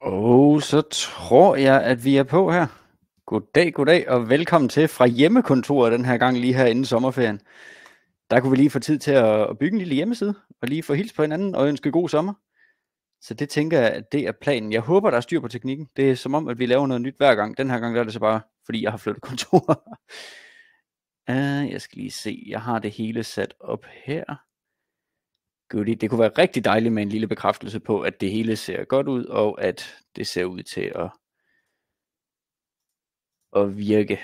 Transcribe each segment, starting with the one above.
Og så tror jeg, at vi er på her. Goddag, og velkommen til fra hjemmekontoret den her gang, lige her inden sommerferien. Der kunne vi lige få tid til at bygge en lille hjemmeside, og lige få hils på hinanden og ønske god sommer. Så det tænker jeg, at det er planen. Jeg håber, der er styr på teknikken. Det er som om, at vi laver noget nyt hver gang. Den her gang er det så bare, fordi jeg har flyttet kontor. Jeg skal lige se, jeg har det hele sat op her. Goodie. Det kunne være rigtig dejligt med en lille bekræftelse på, at det hele ser godt ud, og at det ser ud til at virke.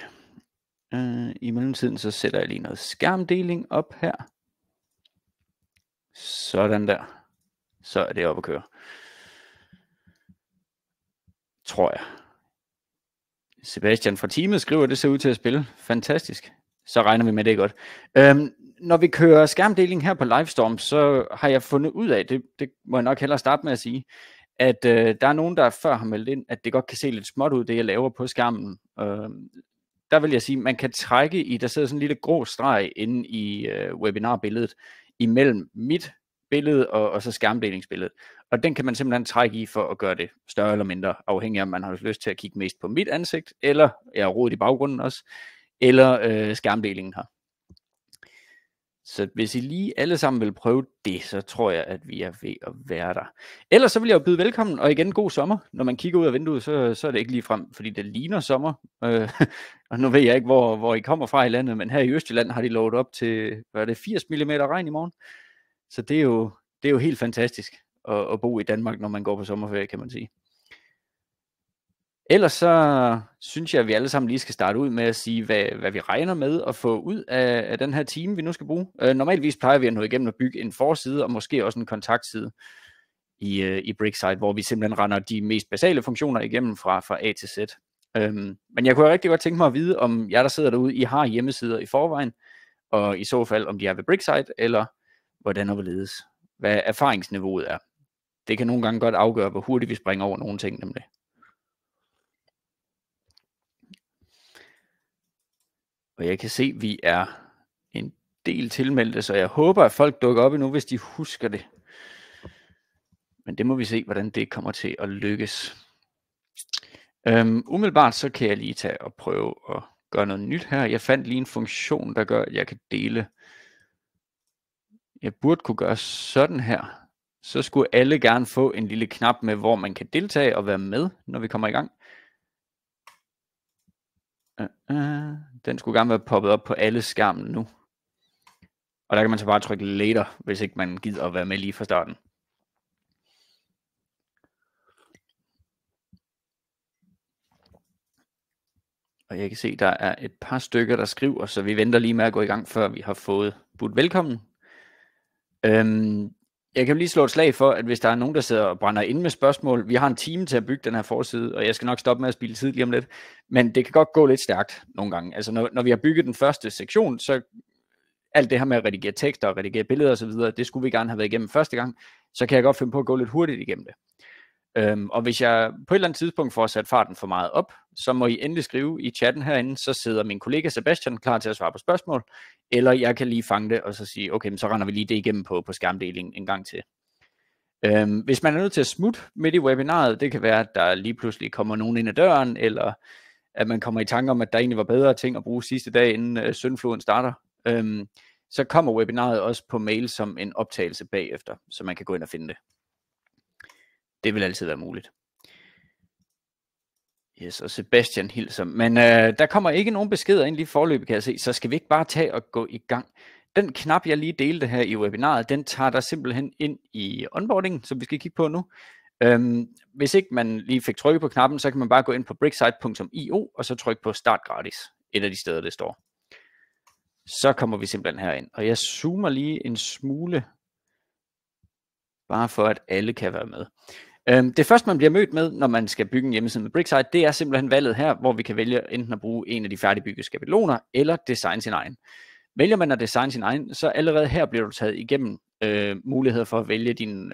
I mellemtiden så sætter jeg lige noget skærmdeling op her. Sådan der. Så er det oppe at køre. Tror jeg. Sebastian fra teamet skriver, at det ser ud til at spille. Fantastisk. Så regner vi med det godt. Når vi kører skærmdeling her på Livestorm, så har jeg fundet ud af, det må jeg nok hellere starte med at sige, at der er nogen, der før har meldt ind, at det godt kan se lidt småt ud, det jeg laver på skærmen. Der vil jeg sige, at man kan trække i, der sidder sådan en lille grå streg inde i webinarbilledet, imellem mit billede og så skærmdelingsbilledet. Og den kan man simpelthen trække i for at gøre det større eller mindre, afhængig af om man har lyst til at kigge mest på mit ansigt, eller jeg har rodet i baggrunden også, eller skærmdelingen her. Så hvis I lige alle sammen vil prøve det, så tror jeg, at vi er ved at være der. Ellers så vil jeg jo byde velkommen, og igen god sommer. Når man kigger ud af vinduet, så er det ikke lige frem, fordi det ligner sommer. Og nu ved jeg ikke, hvor I kommer fra i landet, men her i Østjylland har de lovet op til, hvad er det, 80 mm regn i morgen. Så det er jo helt fantastisk at bo i Danmark, når man går på sommerferie, kan man sige. Ellers så synes jeg, at vi alle sammen lige skal starte ud med at sige, hvad vi regner med at få ud af den her time, vi nu skal bruge. Normalvis plejer vi at nå igennem at bygge en forside, og måske også en kontaktside i Bricksite, hvor vi simpelthen render de mest basale funktioner igennem fra A til Z. Men jeg kunne rigtig godt tænke mig at vide, om jer, der sidder derude, I har hjemmesider i forvejen, og i så fald, om de er ved Bricksite, eller hvordan og hvorledes. Hvad erfaringsniveauet er. Det kan nogle gange godt afgøre, hvor hurtigt vi springer over nogle ting, nemlig. Og jeg kan se, at vi er en del tilmeldte, så jeg håber, at folk dukker op endnu, hvis de husker det. Men det må vi se, hvordan det kommer til at lykkes. Umiddelbart så kan jeg lige tage og prøve at gøre noget nyt her. Jeg fandt lige en funktion, der gør, at jeg kan dele. Jeg burde kunne gøre sådan her. Så skulle alle gerne få en lille knap med, hvor man kan deltage og være med, når vi kommer i gang. Den skulle gerne være poppet op på alle skærmen nu. Og der kan man så bare trykke later, hvis ikke man gider at være med lige fra starten. Og jeg kan se, der er et par stykker, der skriver, så vi venter lige med at gå i gang, før vi har fået budt velkommen. Jeg kan lige slå et slag for, at hvis der er nogen, der sidder og brænder inde med spørgsmål, vi har en time til at bygge den her forside, og jeg skal nok stoppe med at spille tid lige om lidt, men det kan godt gå lidt stærkt nogle gange. Altså når vi har bygget den første sektion, så alt det her med at redigere tekster og redigere billeder osv., det skulle vi gerne have været igennem første gang, så kan jeg godt finde på at gå lidt hurtigt igennem det. Og hvis jeg på et eller andet tidspunkt får sat farten for meget op, så må I endelig skrive i chatten herinde, så sidder min kollega Sebastian klar til at svare på spørgsmål, eller jeg kan lige fange det og så sige, okay, så render vi lige det igennem på skærmdelingen en gang til. Hvis man er nødt til at smutte midt i webinaret, det kan være, at der lige pludselig kommer nogen ind ad døren, eller at man kommer i tanke om, at der egentlig var bedre ting at bruge sidste dag, inden syndfloden starter, så kommer webinaret også på mail som en optagelse bagefter, så man kan gå ind og finde det. Det vil altid være muligt. Yes, og Sebastian hilser. Men der kommer ikke nogen beskeder ind lige forløbet, kan jeg se, så skal vi ikke bare tage og gå i gang. Den knap, jeg lige delte her i webinaret, den tager der simpelthen ind i onboarding, som vi skal kigge på nu. Hvis ikke man lige fik trykket på knappen, så kan man bare gå ind på bricksite.io, og så trykke på start gratis, et af de steder, det står. Så kommer vi simpelthen herind, og jeg zoomer lige en smule, bare for at alle kan være med. Det første, man bliver mødt med, når man skal bygge en hjemmeside med Bricksite, det er simpelthen valget her, hvor vi kan vælge enten at bruge en af de færdigbyggede skabeloner, eller designe sin egen. Vælger man at designe sin egen, så allerede her bliver du taget igennem muligheder for at vælge dine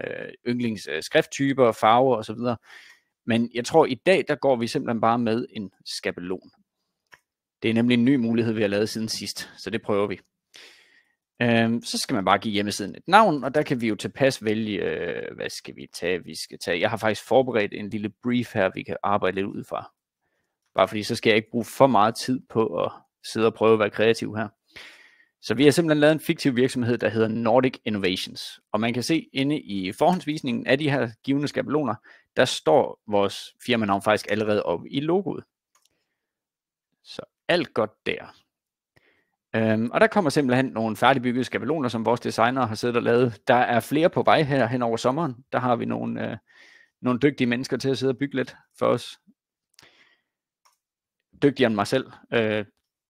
yndlings skrifttyper, farver osv. Men jeg tror, i dag, der går vi simpelthen bare med en skabelon. Det er nemlig en ny mulighed, vi har lavet siden sidst, så det prøver vi. Så skal man bare give hjemmesiden et navn, og der kan vi jo tilpas vælge, hvad skal vi tage? Jeg har faktisk forberedt en lille brief her, vi kan arbejde lidt ud fra. Bare fordi så skal jeg ikke bruge for meget tid på at sidde og prøve at være kreativ her. Så vi har simpelthen lavet en fiktiv virksomhed, der hedder Nordic Innovations. Og man kan se inde i forhåndsvisningen af de her givne skabeloner, der står vores firmanavn faktisk allerede oppe i logoet. Så alt godt der. Og der kommer simpelthen nogle færdigbyggede skabeloner, som vores designer har siddet og lavet. Der er flere på vej her hen over sommeren. Der har vi nogle dygtige mennesker til at sidde og bygge lidt for os. Dygtigere end mig selv.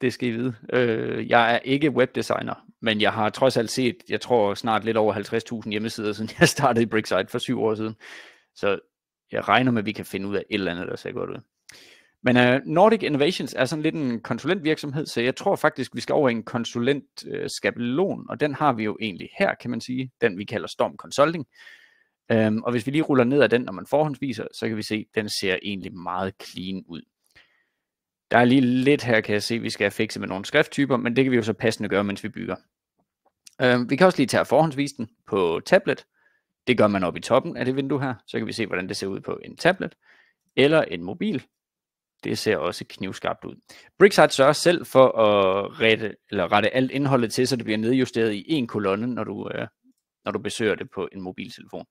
Det skal I vide. Jeg er ikke webdesigner, men jeg har trods alt set, jeg tror snart lidt over 50.000 hjemmesider, siden jeg startede i Brickside for 7 år siden. Så jeg regner med, at vi kan finde ud af et eller andet, der ser godt ud. Men Nordic Innovations er sådan lidt en konsulentvirksomhed, så jeg tror faktisk, vi skal over i en konsulentskabelon, og den har vi jo egentlig her, kan man sige, den vi kalder Storm Consulting. Og hvis vi lige ruller ned af den, når man forhåndsviser, så kan vi se, at den ser egentlig meget clean ud. Der er lige lidt her, kan jeg se, vi skal have fikset med nogle skrifttyper, men det kan vi jo så passende gøre, mens vi bygger. Vi kan også lige tage og forhåndsvise den på tablet. Det gør man oppe i toppen af det vindue her, så kan vi se, hvordan det ser ud på en tablet eller en mobil. Det ser også knivskarpt ud. Brickside sørger selv for at rette alt indholdet til, så det bliver nedjusteret i en kolonne, når du besøger det på en mobiltelefon.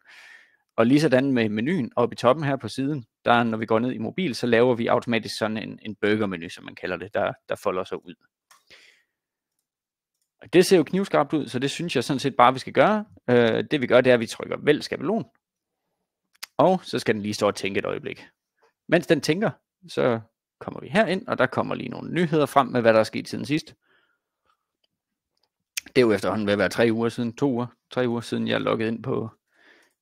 Og lige sådan med menuen oppe i toppen her på siden, der når vi går ned i mobil, så laver vi automatisk sådan en burgermenu, som man kalder det, der folder sig ud. Og det ser jo knivskarpt ud, så det synes jeg sådan set bare, vi skal gøre. Det vi gør, det er, at vi trykker vælg skabelon. Og så skal den lige stå og tænke et øjeblik. Mens den tænker, så kommer vi herind, og der kommer lige nogle nyheder frem med, hvad der er sket siden sidst. Det er jo efterhånden ved at være 3 uger siden, jeg loggede ind på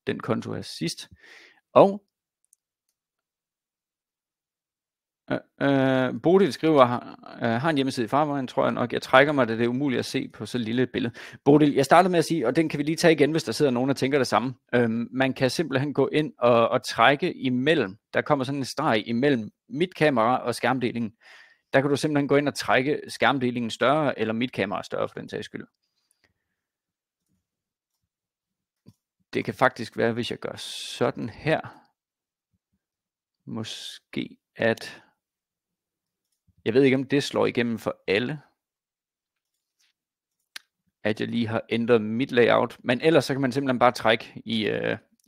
den konto her sidst. Og Bodil skriver, har en hjemmeside i farvejen, tror jeg nok. Jeg trækker mig, da det er umuligt at se på så lille et billede. Bodil, jeg startede med at sige, og den kan vi lige tage igen, hvis der sidder nogen, der tænker det samme. Man kan simpelthen gå ind og trække imellem. Der kommer sådan en streg imellem mit kamera og skærmdelingen. Der kan du simpelthen gå ind og trække skærmdelingen større, eller mit kamera større for den sags skyld. Det kan faktisk være, hvis jeg gør sådan her. Måske at... Jeg ved ikke, om det slår igennem for alle. At jeg lige har ændret mit layout. Men ellers så kan man simpelthen bare trække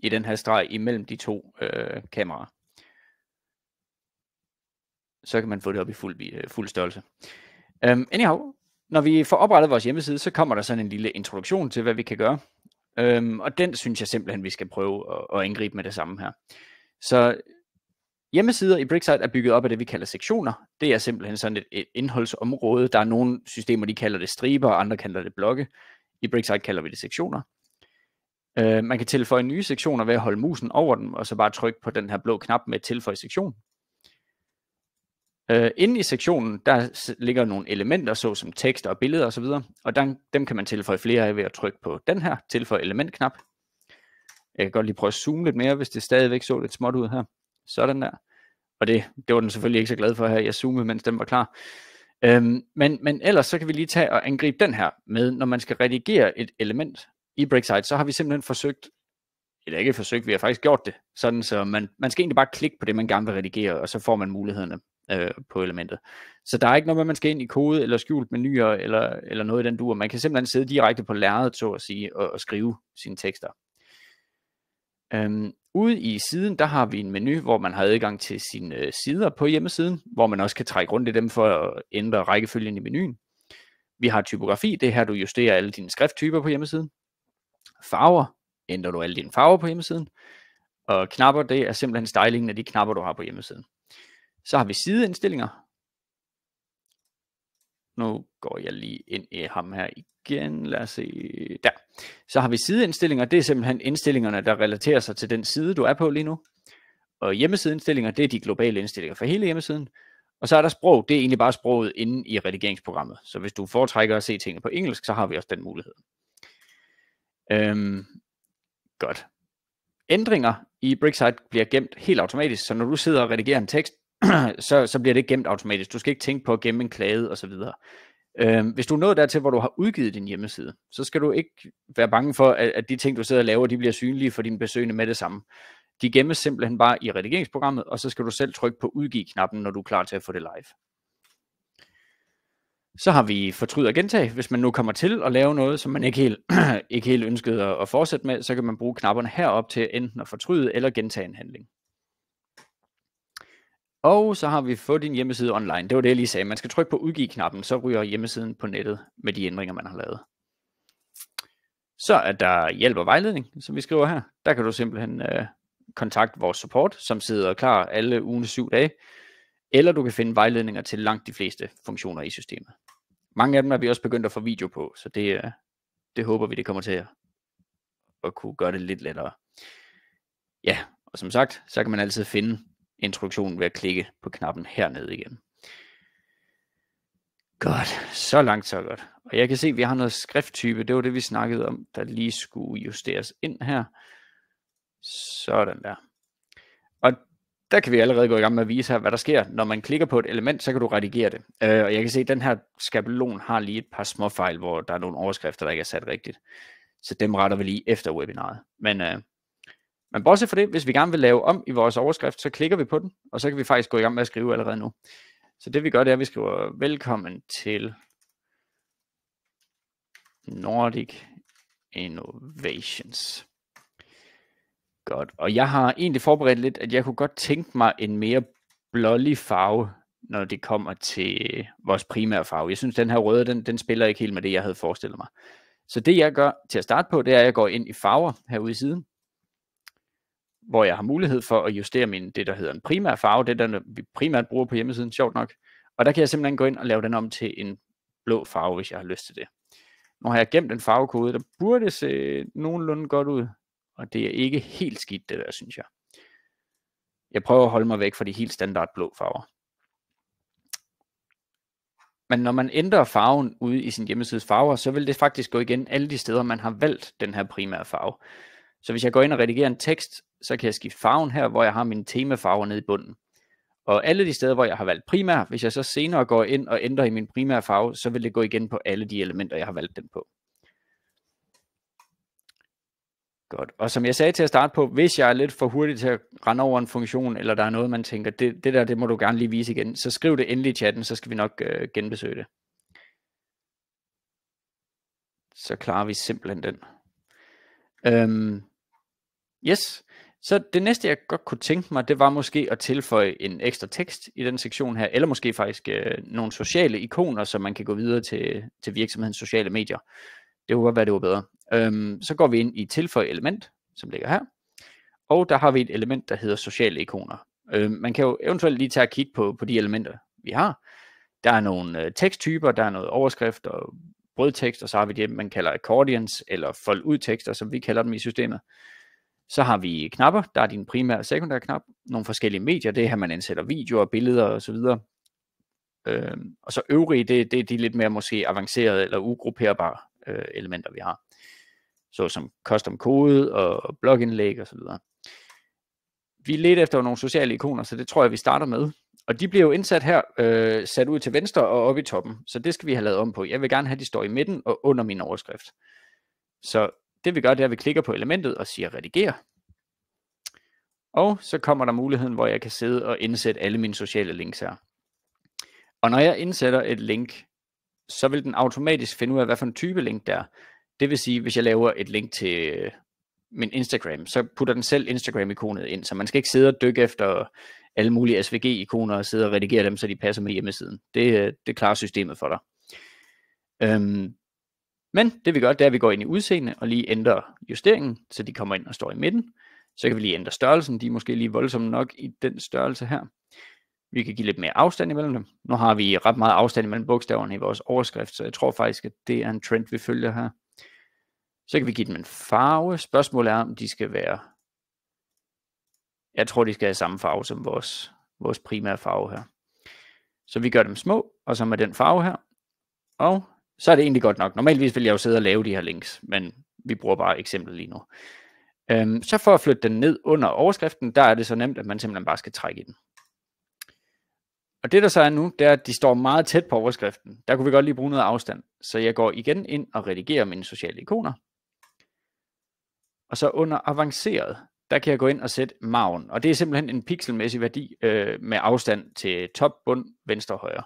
i den her streg imellem de to kameraer. Så kan man få det op i fuld størrelse. Anyhow, når vi får oprettet vores hjemmeside, så kommer der sådan en lille introduktion til, hvad vi kan gøre. Og den synes jeg simpelthen, vi skal prøve at angribe med det samme her. Så hjemmesider i Brickside er bygget op af det, vi kalder sektioner. Det er simpelthen sådan et indholdsområde. Der er nogle systemer, de kalder det striber, og andre kalder det blokke. I Brickside kalder vi det sektioner. Man kan tilføje nye sektioner ved at holde musen over dem, og så bare trykke på den her blå knap med tilføje sektion. Inde i sektionen, der ligger nogle elementer, såsom tekster og billeder osv., og dem kan man tilføje flere af ved at trykke på den her tilføje element-knap. Jeg kan godt lige prøve at zoome lidt mere, hvis det stadigvæk så lidt småt ud her. Sådan der. Og det var den selvfølgelig ikke så glad for her. Jeg zoomede, mens den var klar. Men ellers så kan vi lige tage og angribe den her med, når man skal redigere et element i Brickside, så har vi simpelthen forsøgt, eller ikke forsøgt, vi har faktisk gjort det, sådan så man skal egentlig bare klikke på det, man gerne vil redigere, og så får man mulighederne på elementet. Så der er ikke noget med, man skal ind i kode, eller skjult menuer, eller noget i den dur. Man kan simpelthen sidde direkte på lærredet, så at sige, og skrive sine tekster. Ude i siden, der har vi en menu, hvor man har adgang til sine sider på hjemmesiden, hvor man også kan trække rundt i dem for at ændre rækkefølgen i menuen. Vi har typografi, det er her, du justerer alle dine skrifttyper på hjemmesiden. Farver, ændrer du alle dine farver på hjemmesiden. Og knapper, det er simpelthen stylingen af de knapper, du har på hjemmesiden. Så har vi sideindstillinger. Nu går jeg lige ind i ham her igen. Lad os se. Der. Så har vi sideindstillinger. Det er simpelthen indstillingerne, der relaterer sig til den side, du er på lige nu. Og hjemmesideindstillingen, det er de globale indstillinger for hele hjemmesiden. Og så er der sprog. Det er egentlig bare sproget inde i redigeringsprogrammet. Så hvis du foretrækker at se tingene på engelsk, så har vi også den mulighed. Godt. Ændringer i Brickside bliver gemt helt automatisk. Så når du sidder og redigerer en tekst, så bliver det gemt automatisk. Du skal ikke tænke på at gemme en klade osv. Hvis du er nået dertil, hvor du har udgivet din hjemmeside, så skal du ikke være bange for, at de ting, du sidder og laver, de bliver synlige for dine besøgende med det samme. De gemmes simpelthen bare i redigeringsprogrammet, og så skal du selv trykke på udgive-knappen, når du er klar til at få det live. Så har vi fortryd og gentag. Hvis man nu kommer til at lave noget, som man ikke helt ønskede at fortsætte med, så kan man bruge knapperne herop til enten at fortryde eller gentage en handling. Og så har vi fået din hjemmeside online. Det var det, jeg lige sagde. Man skal trykke på udgive-knappen, så ryger hjemmesiden på nettet med de ændringer, man har lavet. Så er der hjælp og vejledning, som vi skriver her. Der kan du simpelthen kontakte vores support, som sidder klar alle ugens 7 dage. Eller du kan finde vejledninger til langt de fleste funktioner i systemet. Mange af dem er vi også begyndt at få video på, så det håber vi, det kommer til at kunne gøre det lidt lettere. Ja, og som sagt, så kan man altid finde introduktionen ved at klikke på knappen hernede igen. Godt, så langt så godt. Og jeg kan se, at vi har noget skrifttype. Det var det, vi snakkede om, der lige skulle justeres ind her. Sådan der. Og der kan vi allerede gå i gang med at vise her, hvad der sker. Når man klikker på et element, så kan du redigere det. Og jeg kan se, at den her skabelon har lige et par små fejl, hvor der er nogle overskrifter, der ikke er sat rigtigt. Så dem retter vi lige efter webinaret. Men bortset fra det, hvis vi gerne vil lave om i vores overskrift, så klikker vi på den, og så kan vi faktisk gå i gang med at skrive allerede nu. Så det vi gør, det er, at vi skriver velkommen til Nordic Innovations. Godt, og jeg har egentlig forberedt lidt, at jeg kunne godt tænke mig en mere blålig farve, når det kommer til vores primære farve. Jeg synes, den her røde, den spiller ikke helt med det, jeg havde forestillet mig. Så det jeg gør til at starte på, det er, at jeg går ind i farver herude i siden, hvor jeg har mulighed for at justere det, der hedder en primær farve, det der vi primært bruger på hjemmesiden, sjovt nok. Og der kan jeg simpelthen gå ind og lave den om til en blå farve, hvis jeg har lyst til det. Nu har jeg gemt en farvekode, der burde se nogenlunde godt ud, og det er ikke helt skidt, det der, synes jeg. Jeg prøver at holde mig væk fra de helt standard blå farver. Men når man ændrer farven ude i sin hjemmesides farver, så vil det faktisk gå igen alle de steder, man har valgt den her primære farve. Så hvis jeg går ind og redigerer en tekst, så kan jeg skifte farven her, hvor jeg har mine temafarver nede i bunden. Og alle de steder, hvor jeg har valgt primær, hvis jeg så senere går ind og ændrer i min primære farve, så vil det gå igen på alle de elementer, jeg har valgt den på. Godt. Og som jeg sagde til at starte på, hvis jeg er lidt for hurtig til at rende over en funktion, eller der er noget, man tænker, det må du gerne lige vise igen, så skriv det endelig i chatten, så skal vi nok genbesøge det. Så klarer vi simpelthen den. Yes. Så det næste, jeg godt kunne tænke mig, det var måske at tilføje en ekstra tekst i den sektion her, eller måske faktisk nogle sociale ikoner, så man kan gå videre til virksomhedens sociale medier. Det kunne godt være, det var bedre. Så går vi ind i tilføje element, som ligger her, og der har vi et element, der hedder sociale ikoner. Man kan jo eventuelt lige tage og kigge på de elementer, vi har. Der er nogle teksttyper, der er noget overskrift og brødtekst, og så har vi det, man kalder accordions, eller fold ud tekster, som vi kalder dem i systemet. Så har vi knapper, der er din primære og sekundære knap, nogle forskellige medier, det er her, man indsætter videoer, billeder osv. Og så øvrige, det er de lidt mere måske avancerede eller ugrupperbare elementer, vi har. Så som custom kode og blogindlæg osv. Vi ledte efter nogle sociale ikoner, så det tror jeg, vi starter med. Og de bliver jo indsat her, sat ud til venstre og oppe i toppen. Så det skal vi have lavet om på. Jeg vil gerne have, at de står i midten og under min overskrift. Så det vi gør, det er, at vi klikker på elementet og siger redigere. Og så kommer der muligheden, hvor jeg kan sidde og indsætte alle mine sociale links her. Og når jeg indsætter et link, så vil den automatisk finde ud af, hvad for en type link der er. Det vil sige, hvis jeg laver et link til min Instagram, så putter den selv Instagram-ikonet ind, så man skal ikke sidde og dykke efter alle mulige SVG-ikoner og sidde og redigere dem, så de passer med hjemmesiden. Det klarer systemet for dig. Men det vi gør, det er, at vi går ind i udseende og lige ændrer justeringen, så de kommer ind og står i midten. Så kan vi lige ændre størrelsen, de er måske lige voldsomme nok i den størrelse her. Vi kan give lidt mere afstand imellem dem. Nu har vi ret meget afstand imellem bogstaverne i vores overskrift, så jeg tror faktisk, at det er en trend, vi følger her. Så kan vi give dem en farve. Spørgsmålet er, om de skal være... Jeg tror, de skal have samme farve som vores primære farve her. Så vi gør dem små, og så med den farve her. Og så er det egentlig godt nok. Normalvis vil jeg jo sidde og lave de her links, men vi bruger bare eksemplet lige nu. Så for at flytte den ned under overskriften, der er det så nemt, at man simpelthen bare skal trække i den. Og det der så er nu, det er, at de står meget tæt på overskriften. Der kunne vi godt lige bruge noget afstand. Så jeg går igen ind og redigerer mine sociale ikoner. Og så under avanceret, der kan jeg gå ind og sætte margen. Og det er simpelthen en pixelmæssig værdi med afstand til top, bund, venstre og højre.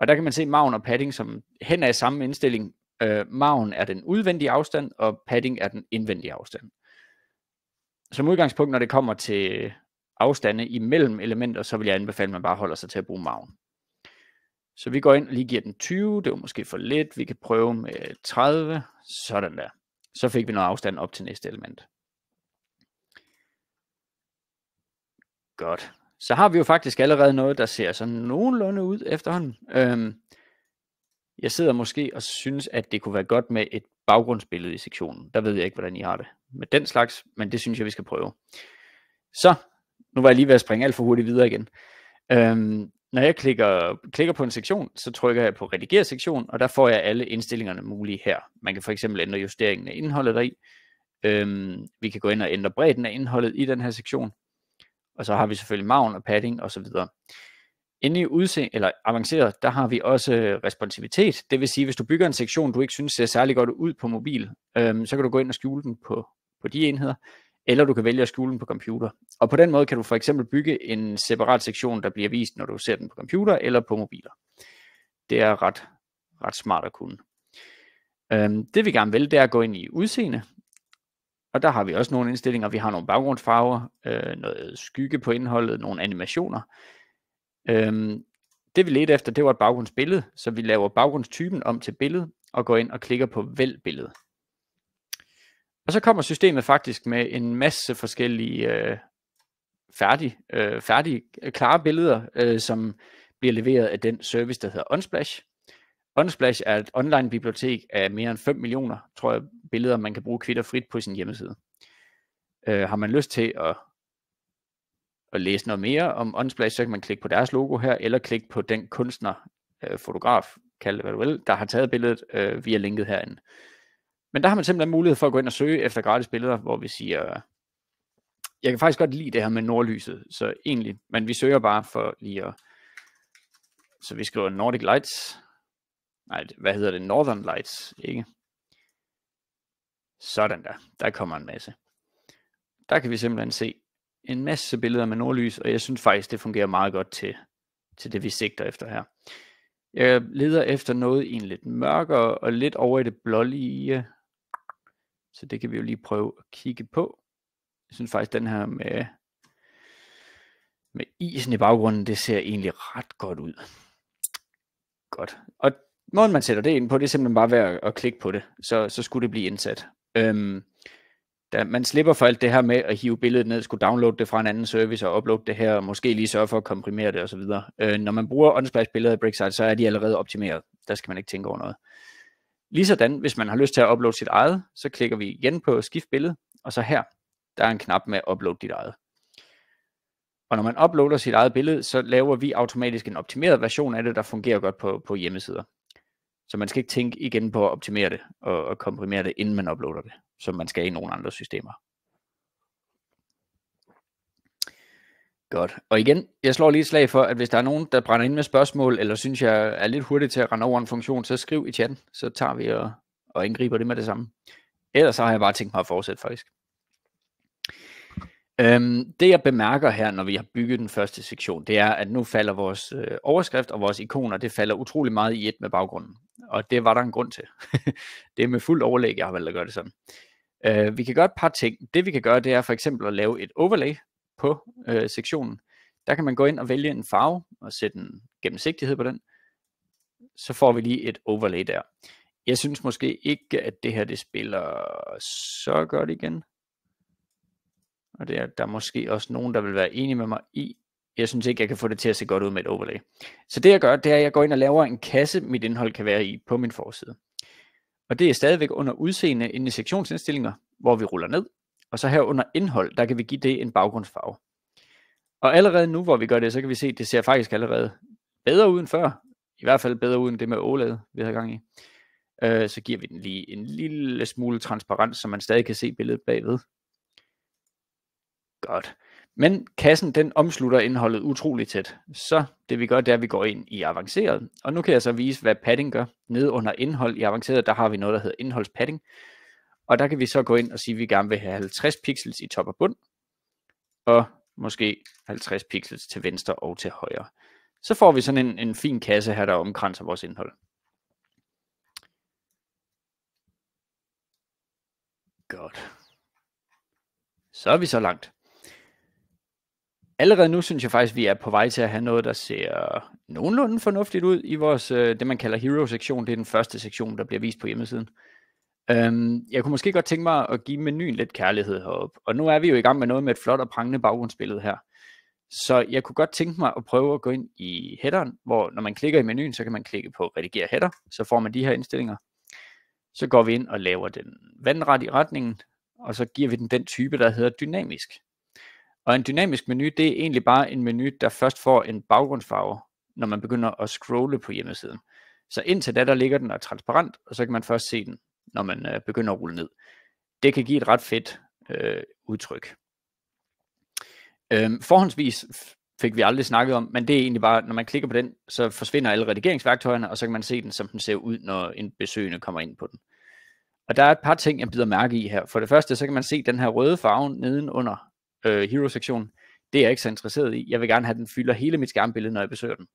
Og der kan man se margen og padding som hen af samme indstilling. Margen er den udvendige afstand, og padding er den indvendige afstand. Som udgangspunkt, når det kommer til afstande imellem elementer, så vil jeg anbefale, at man bare holder sig til at bruge margen. Så vi går ind og lige giver den 20, det var måske for lidt, vi kan prøve med 30, sådan der. Så fik vi noget afstand op til næste element. Godt. Så har vi jo faktisk allerede noget, der ser sådan nogenlunde ud efterhånden. Jeg sidder måske og synes, at det kunne være godt med et baggrundsbillede i sektionen. Der ved jeg ikke, hvordan I har det med den slags, men det synes jeg, vi skal prøve. Så, nu var jeg lige ved at springe alt for hurtigt videre igen. Når jeg klikker på en sektion, så trykker jeg på redigere sektion, og der får jeg alle indstillingerne mulige her. Man kan for eksempel ændre justeringen af indholdet deri. Vi kan gå ind og ændre bredden af indholdet i den her sektion. Og så har vi selvfølgelig margen og padding osv. Inde i eller avanceret, der har vi også responsivitet. Det vil sige, hvis du bygger en sektion, du ikke synes ser særlig godt ud på mobil, så kan du gå ind og skjule den på de enheder, eller du kan vælge at skjule den på computer. Og på den måde kan du for eksempel bygge en separat sektion, der bliver vist, når du ser den på computer eller på mobiler. Det er ret smart at kunne. Det vi gerne vil, det er at gå ind i udseende. Og der har vi også nogle indstillinger. Vi har nogle baggrundsfarver, noget skygge på indholdet, nogle animationer. Det vi ledte efter, det var et baggrundsbillede, så vi laver baggrundstypen om til billede og går ind og klikker på vælg billede. Og så kommer systemet faktisk med en masse forskellige færdige klare billeder, som bliver leveret af den service, der hedder Unsplash. Unsplash er et online bibliotek af mere end 5 millioner, tror jeg, billeder, man kan bruge kvitterfrit på sin hjemmeside. Har man lyst til at læse noget mere om Unsplash, så kan man klikke på deres logo her, eller klikke på den kunstner, fotograf, kald det hvad du vil, der har taget billedet via linket herinde. Men der har man simpelthen mulighed for at gå ind og søge efter gratis billeder, hvor vi siger, jeg kan faktisk godt lide det her med nordlyset, så egentlig, men vi søger bare for lige at, så vi skriver Nordic Lights, nej, hvad hedder det, Northern Lights, ikke? Sådan der kommer en masse. Der kan vi simpelthen se en masse billeder med nordlys, og jeg synes faktisk, det fungerer meget godt til det, vi sigter efter her. Jeg leder efter noget i en lidt mørkere og lidt over i det blålige, så det kan vi jo lige prøve at kigge på. Jeg synes faktisk, den her med isen i baggrunden, det ser egentlig ret godt ud. Godt. Og måden man sætter det ind på, det er simpelthen bare ved at klikke på det, så skulle det blive indsat. Man slipper for alt det her med at hive billedet ned, skulle downloade det fra en anden service og uploade det her, og måske lige sørge for at komprimere det osv. Når man bruger Unsplash billeder i Brickside, så er de allerede optimeret. Der skal man ikke tænke over noget. Ligesådan, hvis man har lyst til at uploade sit eget, så klikker vi igen på skift billede, og så her, der er en knap med upload dit eget. Og når man uploader sit eget billede, så laver vi automatisk en optimeret version af det, der fungerer godt på hjemmesider. Så man skal ikke tænke igen på at optimere det og komprimere det, inden man uploader det, som man skal i nogle andre systemer. Godt. Og igen, jeg slår lige et slag for, at hvis der er nogen, der brænder ind med spørgsmål, eller synes jeg er lidt hurtigt til at rende over en funktion, så skriv i chatten, så tager vi og indgriber det med det samme. Ellers så har jeg bare tænkt mig at fortsætte faktisk. Det jeg bemærker her, når vi har bygget den første sektion, det er, at nu falder vores overskrift og vores ikoner, det falder utrolig meget i et med baggrunden. Og det var der en grund til. Det er med fuld overlæg, jeg har valgt at gøre det sådan. Vi kan gøre et par ting. Det vi kan gøre, det er for eksempel at lave et overlay på sektionen. Der kan man gå ind og vælge en farve og sætte en gennemsigtighed på den. Så får vi lige et overlay der. Jeg synes måske ikke, at det her det spiller så godt igen. Og der er måske også nogen, der vil være enige med mig i. Jeg synes ikke, jeg kan få det til at se godt ud med et overlay. Så det jeg gør, det er, at jeg går ind og laver en kasse, mit indhold kan være i på min forside. Og det er stadigvæk under udseende inde i sektionsindstillinger, hvor vi ruller ned. Og så her under indhold, der kan vi give det en baggrundsfarve. Og allerede nu, hvor vi gør det, så kan vi se, at det ser faktisk allerede bedre ud end før. I hvert fald bedre ud end det med OLED, vi havde gang i. Så giver vi den lige en lille smule transparens, så man stadig kan se billedet bagved. Godt. Men kassen, den omslutter indholdet utroligt tæt. Så det vi gør, det er, at vi går ind i avanceret. Og nu kan jeg så vise, hvad padding gør. Nede under indhold i avanceret, der har vi noget, der hedder indholdspadding. Og der kan vi så gå ind og sige, at vi gerne vil have 50 pixels i top og bund. Og måske 50 pixels til venstre og til højre. Så får vi sådan en fin kasse her, der omkranser vores indhold. Godt. Så er vi så langt. Allerede nu synes jeg faktisk, at vi er på vej til at have noget, der ser nogenlunde fornuftigt ud i vores, det man kalder hero-sektion. Det er den første sektion, der bliver vist på hjemmesiden. Jeg kunne måske godt tænke mig at give menuen lidt kærlighed heroppe. Og nu er vi jo i gang med noget med et flot og prangende baggrundsbillede her. Så jeg kunne godt tænke mig at prøve at gå ind i headeren, hvor når man klikker i menuen, så kan man klikke på redigere header. Så får man de her indstillinger. Så går vi ind og laver den vandret i retningen, og så giver vi den type, der hedder dynamisk. Og en dynamisk menu, det er egentlig bare en menu, der først får en baggrundsfarve, når man begynder at scrolle på hjemmesiden. Så indtil da, der ligger den og transparent, og så kan man først se den, når man begynder at rulle ned. Det kan give et ret fedt udtryk. Forhåndsvis fik vi aldrig snakket om, men det er egentlig bare, når man klikker på den, så forsvinder alle redigeringsværktøjerne, og så kan man se den, som den ser ud, når en besøgende kommer ind på den. Og der er et par ting, jeg bider mærke i her. For det første, så kan man se den her røde farve nedenunder hero-sektionen. Det er jeg ikke så interesseret i. Jeg vil gerne have, den fylder hele mit skærmbillede, når jeg besøger den.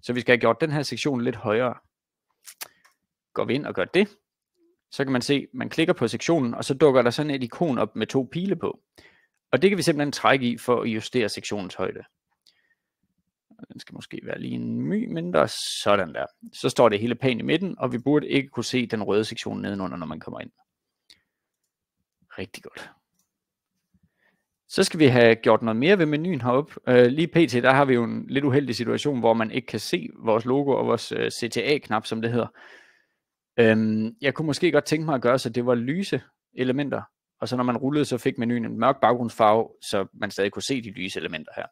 Så vi skal have gjort den her sektion lidt højere. Går vi ind og gør det, så kan man se, man klikker på sektionen, og så dukker der sådan et ikon op med 2 pile på. Og det kan vi simpelthen trække i for at justere sektionens højde. Den skal måske være lige en my mindre, sådan der. Så står det hele pænt i midten, og vi burde ikke kunne se den røde sektion nedenunder, når man kommer ind. Rigtig godt. Så skal vi have gjort noget mere ved menuen heroppe. Lige pt. Der har vi jo en lidt uheldig situation, hvor man ikke kan se vores logo og vores CTA-knap, som det hedder. Jeg kunne måske godt tænke mig at gøre, så det var lyse elementer. Og så når man rullede, så fik menuen en mørk baggrundsfarve, så man stadig kunne se de lyse elementer her.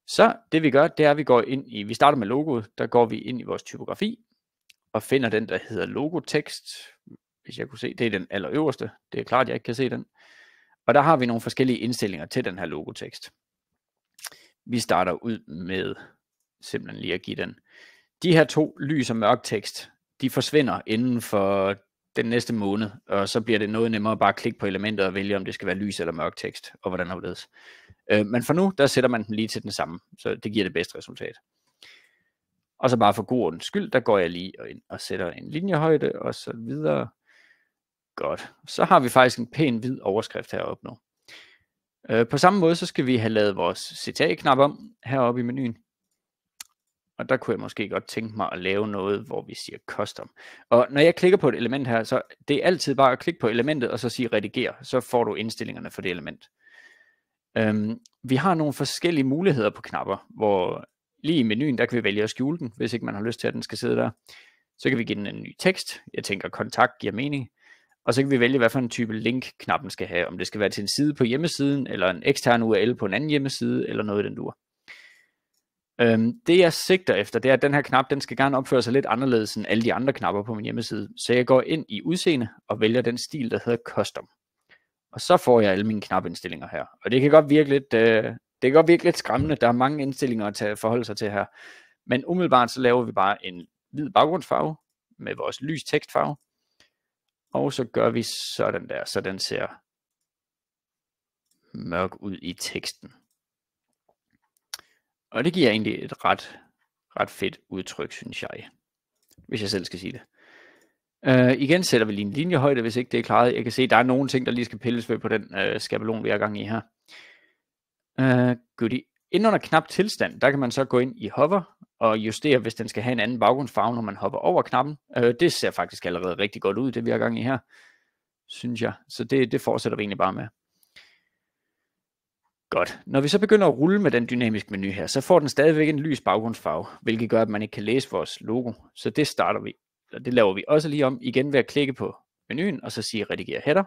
Så det vi gør, det er, at vi går ind i, vi starter med logoet, der går vi ind i vores typografi, og finder den, der hedder logotekst. Hvis jeg kunne se, det er den allerøverste. Det er klart, jeg ikke kan se den. Og der har vi nogle forskellige indstillinger til den her logotekst. Vi starter ud med simpelthen lige at give den. De her 2 lys og mørk tekst, de forsvinder inden for den næste måned, og så bliver det noget nemmere at bare klikke på elementet og vælge, om det skal være lys eller mørk tekst, og hvordan det er. Men for nu, der sætter man den lige til den samme, så det giver det bedste resultat. Og så bare for god ordens skyld, der går jeg lige ind og sætter en linjehøjde, og så videre. Godt. Så har vi faktisk en pæn hvid overskrift heroppe nu. På samme måde, så skal vi have lavet vores CTA-knap om heroppe i menuen. Og der kunne jeg måske godt tænke mig at lave noget, hvor vi siger custom. Og når jeg klikker på et element her, så det er altid bare at klikke på elementet, og så sige redigere. Så får du indstillingerne for det element. Vi har nogle forskellige muligheder på knapper, hvor lige i menuen, der kan vi vælge at skjule den, hvis ikke man har lyst til, at den skal sidde der. Så kan vi give den en ny tekst. Jeg tænker, kontakt giver mening. Og så kan vi vælge, hvad for en type link knappen skal have. Om det skal være til en side på hjemmesiden, eller en ekstern URL på en anden hjemmeside, eller noget i den dur. Det jeg sigter efter, det er, at den her knap, den skal gerne opføre sig lidt anderledes end alle de andre knapper på min hjemmeside. Så jeg går ind i udseende og vælger den stil, der hedder custom. Og så får jeg alle mine knapindstillinger her. Og det kan godt virke lidt skræmmende. Der er mange indstillinger at forholde sig til her. Men umiddelbart så laver vi bare en hvid baggrundsfarve med vores lys tekstfarve. Og så gør vi sådan der, så den ser mørk ud i teksten. Og det giver egentlig et ret fedt udtryk, synes jeg. Hvis jeg selv skal sige det. Igen sætter vi lige en linjehøjde, hvis ikke det er klaret. Jeg kan se, at der er nogle ting, der lige skal pilles ved på den skabelon, vi er gang i her. Goodie. Inden under knap tilstand, der kan man så gå ind i hover og justere, hvis den skal have en anden baggrundsfarve, når man hopper over knappen. Det ser faktisk allerede rigtig godt ud, det vi er gang i her, synes jeg. Så det fortsætter vi egentlig bare med. Godt. Når vi så begynder at rulle med den dynamiske menu her, så får den stadigvæk en lys baggrundsfarve, hvilket gør, at man ikke kan læse vores logo. Så det starter vi, og det laver vi også lige om igen ved at klikke på menuen, og så sige redigere header.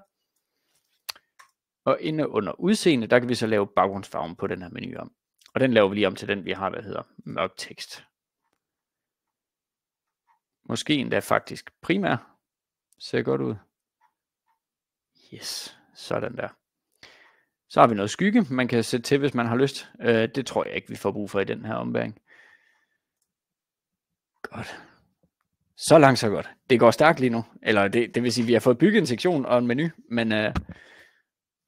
Og inde under udseende, der kan vi så lave baggrundsfarven på den her menu om. Og den laver vi lige om til den, vi har, der hedder mørk tekst. Måske endda faktisk primær. Ser godt ud. Yes, sådan der. Så har vi noget skygge, man kan sætte til, hvis man har lyst. Det tror jeg ikke, vi får brug for i den her ombæring. Godt. Så langt, så godt. Det går stærkt lige nu. Eller det vil sige, at vi har fået bygget en sektion og en menu, men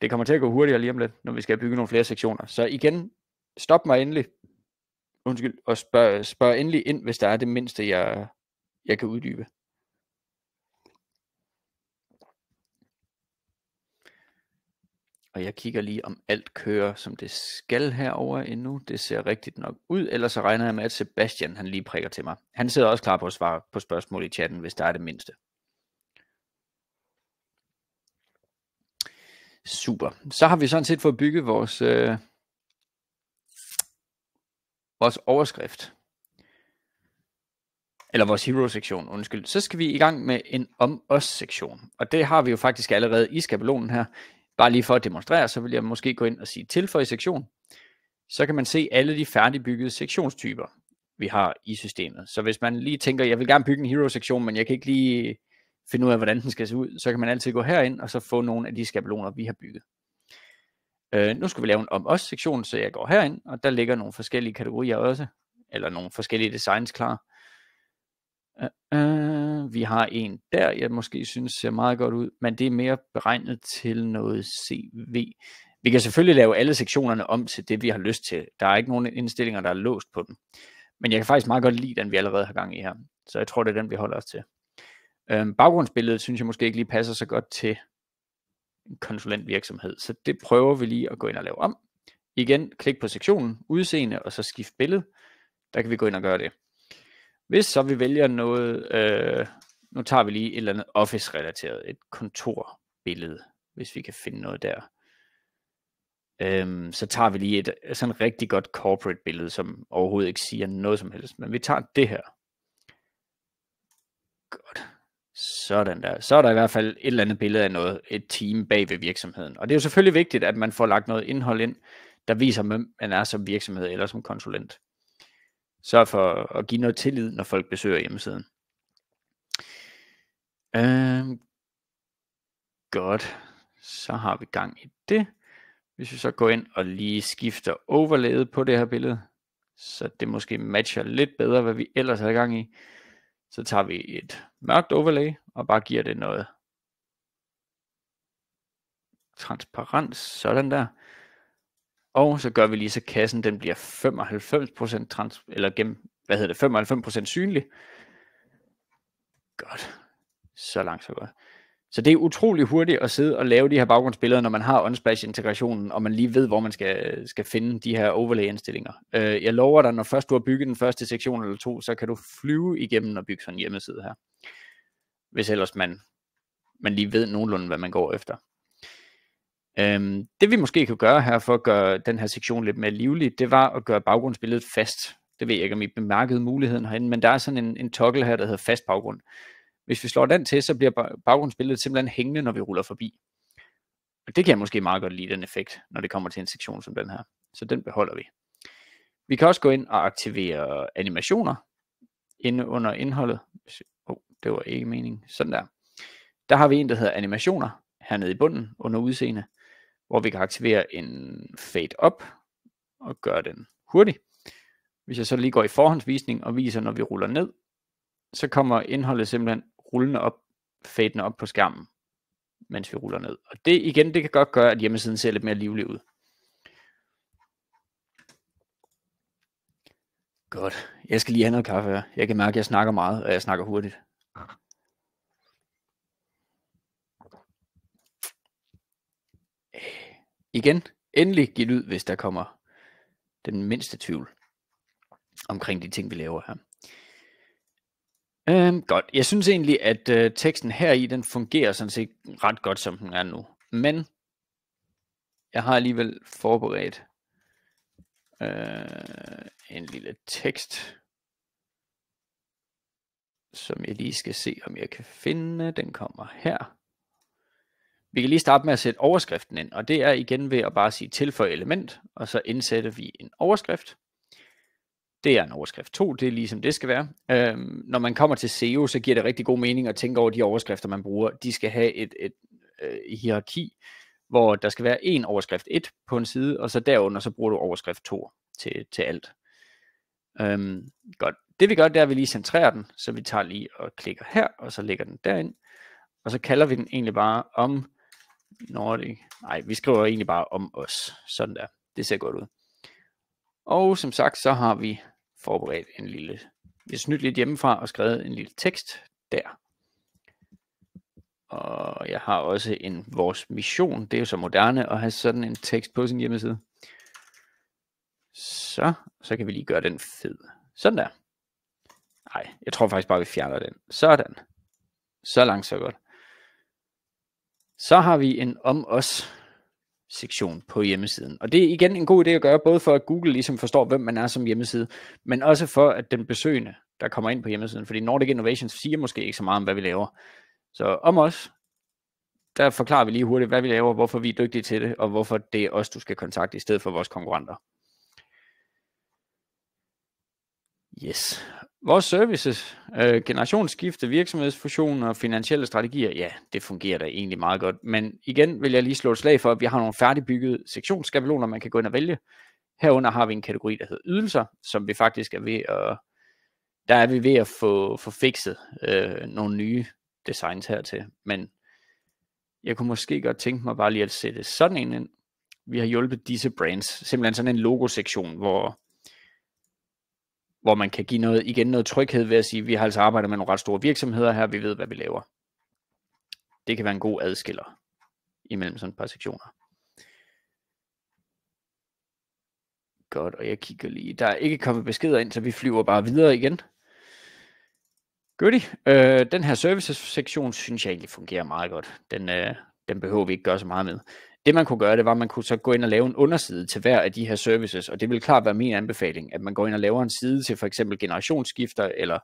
det kommer til at gå hurtigere lige om lidt, når vi skal bygge nogle flere sektioner. Så igen, stop mig endelig. Undskyld, og spørg endelig ind, hvis der er det mindste, jeg kan uddybe. Og jeg kigger lige, om alt kører, som det skal herover endnu. Det ser rigtigt nok ud, ellers så regner jeg med, at Sebastian han lige prikker til mig. Han sidder også klar på at svare på spørgsmål i chatten, hvis der er det mindste. Super. Så har vi sådan set fået bygget vores overskrift. Eller vores hero-sektion, undskyld. Så skal vi i gang med en om-os-sektion. Og det har vi jo faktisk allerede i skabelonen her. Bare lige for at demonstrere, så vil jeg måske gå ind og sige tilføj sektion. Så kan man se alle de færdigbyggede sektionstyper, vi har i systemet. Så hvis man lige tænker, jeg vil gerne bygge en hero-sektion, men jeg kan ikke lige finde ud af, hvordan den skal se ud, så kan man altid gå herind og så få nogle af de skabeloner, vi har bygget. Nu skal vi lave en om-os-sektion, så jeg går herind, og der ligger nogle forskellige kategorier også, eller nogle forskellige designs klar. Vi har en der, jeg måske synes ser meget godt ud, men det er mere beregnet til noget CV. Vi kan selvfølgelig lave alle sektionerne om til det, vi har lyst til. Der er ikke nogen indstillinger, der er låst på dem. Men jeg kan faktisk meget godt lide den, vi allerede har gang i her. Så jeg tror, det er den, vi holder os til. Baggrundsbilledet synes jeg måske ikke lige passer så godt til en konsulentvirksomhed. Så det prøver vi lige at gå ind og lave om. Igen, klik på sektionen, udseende, og så skift billede. Der kan vi gå ind og gøre det. Hvis så vi vælger noget, nu tager vi lige et eller andet office-relateret, et kontorbillede, hvis vi kan finde noget der. Så tager vi lige et sådan rigtig godt corporate billede, som overhovedet ikke siger noget som helst. Men vi tager det her. Godt. Sådan der. Så er der i hvert fald et eller andet billede af noget, et team bag ved virksomheden. Og det er jo selvfølgelig vigtigt, at man får lagt noget indhold ind, der viser, hvem man er som virksomhed eller som konsulent. Sørg for at give noget tillid, når folk besøger hjemmesiden. Godt. Så har vi gang i det. Hvis vi så går ind og lige skifter overlayet på det her billede, så det måske matcher lidt bedre, hvad vi ellers har gang i, så tager vi et mørkt overlay og bare giver det noget transparens, sådan der. Og så gør vi lige så kassen, den bliver 95% synlig. Godt. Så langt så godt. Så det er utrolig hurtigt at sidde og lave de her baggrundsbilleder, når man har Unsplash-integrationen, og man lige ved, hvor man skal finde de her overlay-indstillinger. Jeg lover dig, når først du har bygget den første sektion eller to, så kan du flyve igennem og bygge sådan en hjemmeside her. Hvis ellers man lige ved nogenlunde, hvad man går efter. Det vi måske kunne gøre her, for at gøre den her sektion lidt mere livlig, det var at gøre baggrundsbilledet fast. Det ved jeg ikke, om I bemærkede muligheden herinde, men der er sådan en toggle her, der hedder fast baggrund. Hvis vi slår den til, så bliver baggrundsbilledet simpelthen hængende, når vi ruller forbi. Og det kan jeg måske meget godt lide, den effekt, når det kommer til en sektion som den her. Så den beholder vi. Vi kan også gå ind og aktivere animationer inde under indholdet. Det var ikke meningen. Sådan der. Der har vi en, der hedder animationer, hernede i bunden under udseende, hvor vi kan aktivere en fade up og gøre den hurtig. Hvis jeg så lige går i forhåndsvisning og viser, når vi ruller ned, så kommer indholdet simpelthen rullende op, fadende op på skærmen, mens vi ruller ned. Og det igen, det kan godt gøre, at hjemmesiden ser lidt mere livlig ud. Godt. Jeg skal lige have noget kaffe her. Jeg kan mærke, at jeg snakker meget, og jeg snakker hurtigt. Igen, endelig giv ud, hvis der kommer den mindste tvivl omkring de ting, vi laver her. Godt. Jeg synes egentlig, at teksten her i, den fungerer sådan set ret godt, som den er nu. Men jeg har alligevel forberedt en lille tekst, som jeg lige skal se, om jeg kan finde. Den kommer her. Vi kan lige starte med at sætte overskriften ind, og det er igen ved at bare sige tilføj element, og så indsætter vi en overskrift. Det er en overskrift 2, det er ligesom det skal være. Når man kommer til SEO, så giver det rigtig god mening at tænke over de overskrifter, man bruger. De skal have et hierarki, hvor der skal være en overskrift 1 på en side, og så derunder så bruger du overskrift 2 til alt. Godt. Det vi gør, det er, at vi lige centrerer den, så vi tager lige og klikker her, og så lægger den derind, og så kalder vi den egentlig bare om Nordic. Nej, vi skriver egentlig bare om os. Sådan der. Det ser godt ud. Og som sagt, så har vi forberedt vi har snydt lidt hjemmefra og skrevet en lille tekst der. Og jeg har også vores mission. Det er jo så moderne at have sådan en tekst på sin hjemmeside. Så kan vi lige gøre den fed. Sådan der. Nej, jeg tror faktisk bare, vi fjerner den. Sådan. Så langt, så godt. Så har vi en om os sektion på hjemmesiden. Og det er igen en god idé at gøre, både for at Google ligesom forstår, hvem man er som hjemmeside, men også for at den besøgende, der kommer ind på hjemmesiden, fordi Nordic Innovations siger måske ikke så meget om, hvad vi laver. Så om os, der forklarer vi lige hurtigt, hvad vi laver, hvorfor vi er dygtige til det, og hvorfor det er os, du skal kontakte, i stedet for vores konkurrenter. Yes. Vores services, generationsskifte, virksomhedsfusioner og finansielle strategier, ja, det fungerer da egentlig meget godt. Men igen vil jeg lige slå et slag for, at vi har nogle færdigbyggede sektionsskabeloner, man kan gå ind og vælge. Herunder har vi en kategori, der hedder ydelser, som vi faktisk er ved at få fikset nogle nye designs hertil. Men jeg kunne måske godt tænke mig bare lige at sætte sådan en ind. Vi har hjulpet disse brands, simpelthen sådan en logo-sektion, hvor man kan give noget tryghed ved at sige, at vi har altså arbejdet med nogle ret store virksomheder her, vi ved, hvad vi laver. Det kan være en god adskiller imellem sådan et par sektioner. Godt, og jeg kigger lige. Der er ikke kommet beskeder ind, så vi flyver bare videre igen. Goodie. Den her services-sektion synes jeg egentlig fungerer meget godt. Den behøver vi ikke gøre så meget med. Det man kunne gøre, det var, at man kunne så gå ind og lave en underside til hver af de her services, og det vil klart være min anbefaling, at man går ind og laver en side til for eksempel generationsskifter, eller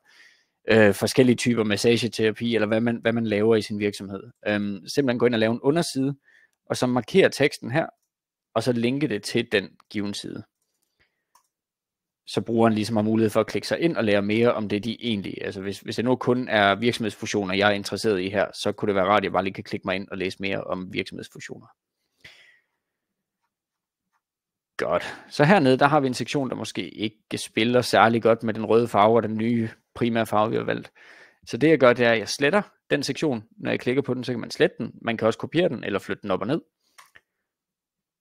forskellige typer massageterapi, eller hvad man laver i sin virksomhed. Simpelthen gå ind og lave en underside, og så markere teksten her, og så linke det til den given side. Så brugeren ligesom har mulighed for at klikke sig ind og lære mere om det, de egentlig, altså hvis det nu kun er virksomhedsfusioner, jeg er interesseret i her, så kunne det være rart, at jeg bare lige kan klikke mig ind og læse mere om virksomhedsfusioner. Godt. Så hernede, der har vi en sektion, der måske ikke spiller særlig godt med den røde farve og den nye primære farve, vi har valgt. Så det jeg gør, det er, at jeg sletter den sektion. Når jeg klikker på den, så kan man slette den. Man kan også kopiere den eller flytte den op og ned.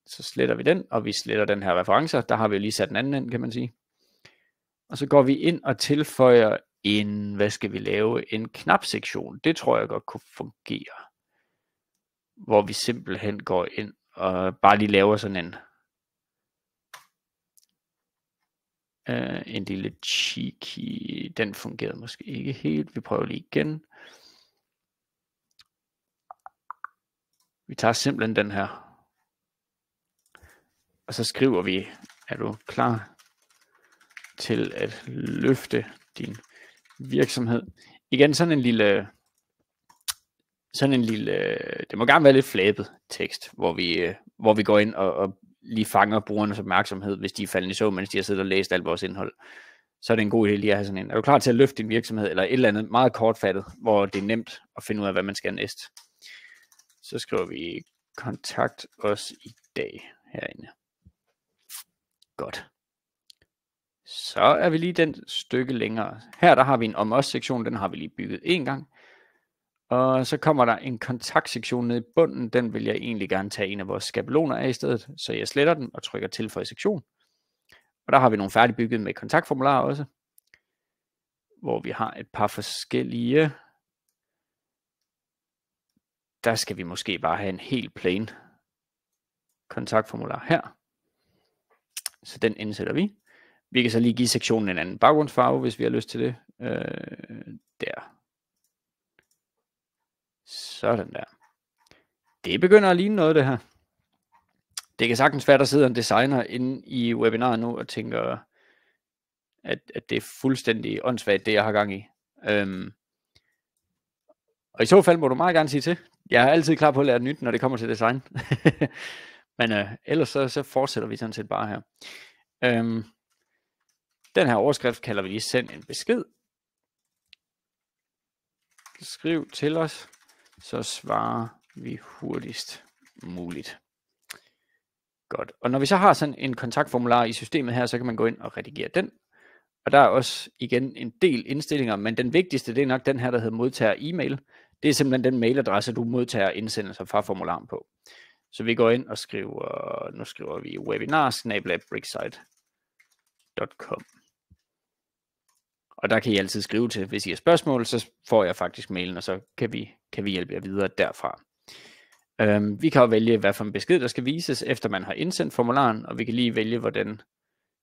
Så sletter vi den, og vi sletter den her referencer. Der har vi jo lige sat den anden ind, kan man sige. Og så går vi ind og tilføjer en knapsektion. Det tror jeg godt kunne fungere. Hvor vi simpelthen går ind og bare lige laver sådan en lille cheeky. Den fungerede måske ikke helt. Vi prøver lige igen. Vi tager simpelthen den her. Og så skriver vi, er du klar til at løfte din virksomhed? Igen sådan en lille, det må gerne være lidt flabet tekst, hvor vi går ind og lige fanger brugernes opmærksomhed, hvis de er faldet i søvn, mens de har siddet og læst alt vores indhold. Så er det en god idé lige at have sådan en. Er du klar til at løfte din virksomhed, eller et eller andet meget kortfattet, hvor det er nemt at finde ud af, hvad man skal næste. Så skriver vi, kontakt os i dag herinde. Godt. Så er vi lige den stykke længere. Her der har vi en om os sektion, den har vi lige bygget en gang. Og så kommer der en kontaktsektion nede i bunden, den vil jeg egentlig gerne tage en af vores skabeloner af i stedet. Så jeg sletter den og trykker tilføj sektion. Og der har vi nogle færdigbygget med kontaktformularer også. Hvor vi har et par forskellige. Der skal vi måske bare have en helt plain kontaktformular her. Så den indsætter vi. Vi kan så lige give sektionen en anden baggrundsfarve, hvis vi har lyst til det. Der. Sådan der. Det begynder at ligne noget, det her. Det kan sagtens være, der sidder en designer inde i webinaret nu og tænker, at det er fuldstændig åndssvagt, det jeg har gang i. Og i så fald må du meget gerne sige til. Jeg er altid klar på at lære nyt, når det kommer til design. Men ellers så fortsætter vi sådan set bare her. Den her overskrift kalder vi lige send en besked. Skriv til os, så svarer vi hurtigst muligt. Godt. Og når vi så har sådan en kontaktformular i systemet her, så kan man gå ind og redigere den. Og der er også igen en del indstillinger, men den vigtigste, det er nok den her, der hedder modtager e-mail. Det er simpelthen den mailadresse, du modtager indsendelser fra formularen på. Så vi går ind og skriver, nu skriver vi webinar@bricksite.com. Og der kan I altid skrive til, hvis I har spørgsmål, så får jeg faktisk mailen, og så kan vi hjælpe jer videre derfra. Vi kan også vælge, hvad for en besked, der skal vises, efter man har indsendt formularen, og vi kan lige vælge, hvordan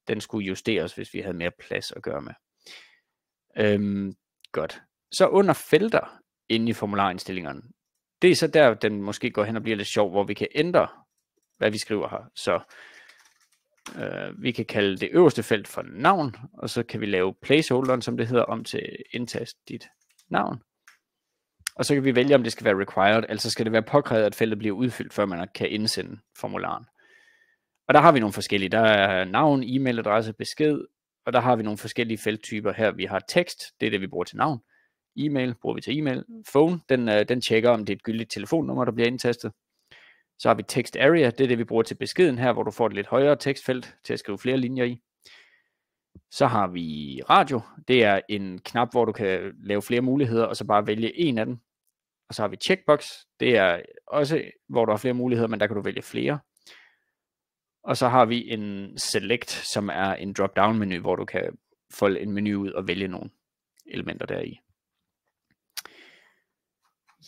den skulle justeres, hvis vi havde mere plads at gøre med. Godt. Så under felter inde i formularindstillingerne, det er så der, den måske går hen og bliver lidt sjov, hvor vi kan ændre, hvad vi skriver her. Så vi kan kalde det øverste felt for navn, og så kan vi lave placeholderen, som det hedder, om til indtast dit navn. Og så kan vi vælge, om det skal være required, altså skal det være påkrævet, at feltet bliver udfyldt, før man kan indsende formularen. Og der har vi nogle forskellige. Der er navn, e-mailadresse, besked, og der har vi nogle forskellige felttyper her. Vi har tekst, det er det, vi bruger til navn. E-mail bruger vi til e-mail. Phone, den tjekker, om det er et gyldigt telefonnummer, der bliver indtastet. Så har vi text area, det er det, vi bruger til beskeden her, hvor du får et lidt højere tekstfelt til at skrive flere linjer i. Så har vi radio, det er en knap, hvor du kan lave flere muligheder, og så bare vælge en af dem. Og så har vi checkbox, det er også, hvor du har flere muligheder, men der kan du vælge flere. Og så har vi en select, som er en drop-down menu, hvor du kan folde en menu ud og vælge nogle elementer deri.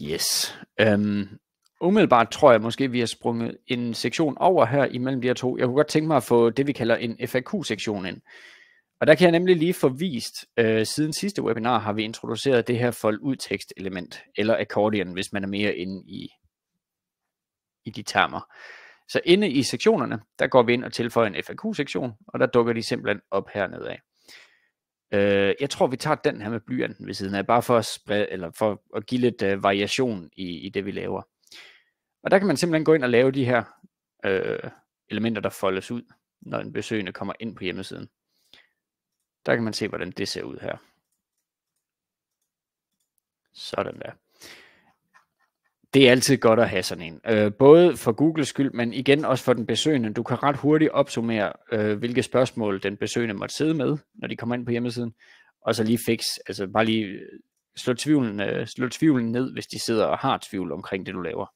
Yes. Umiddelbart tror jeg måske, vi har sprunget en sektion over her imellem de her to. Jeg kunne godt tænke mig at få det, vi kalder en FAQ-sektion ind. Og der kan jeg nemlig lige få vist, siden sidste webinar har vi introduceret det her fold ud tekst element, eller accordion, hvis man er mere inde i de termer. Så inde i sektionerne, der går vi ind og tilføjer en FAQ-sektion, og der dukker de simpelthen op hernede af. Jeg tror, vi tager den her med blyanten ved siden af, bare for at sprede, eller for at give lidt variation i det, vi laver. Og der kan man simpelthen gå ind og lave de her elementer, der foldes ud, når en besøgende kommer ind på hjemmesiden. Der kan man se, hvordan det ser ud her. Sådan der. Det er altid godt at have sådan en. Både for Googles skyld, men igen også for den besøgende. Du kan ret hurtigt opsummere, hvilke spørgsmål den besøgende måtte sidde med, når de kommer ind på hjemmesiden. Og så lige bare lige slå tvivlen ned, hvis de sidder og har tvivl omkring det, du laver.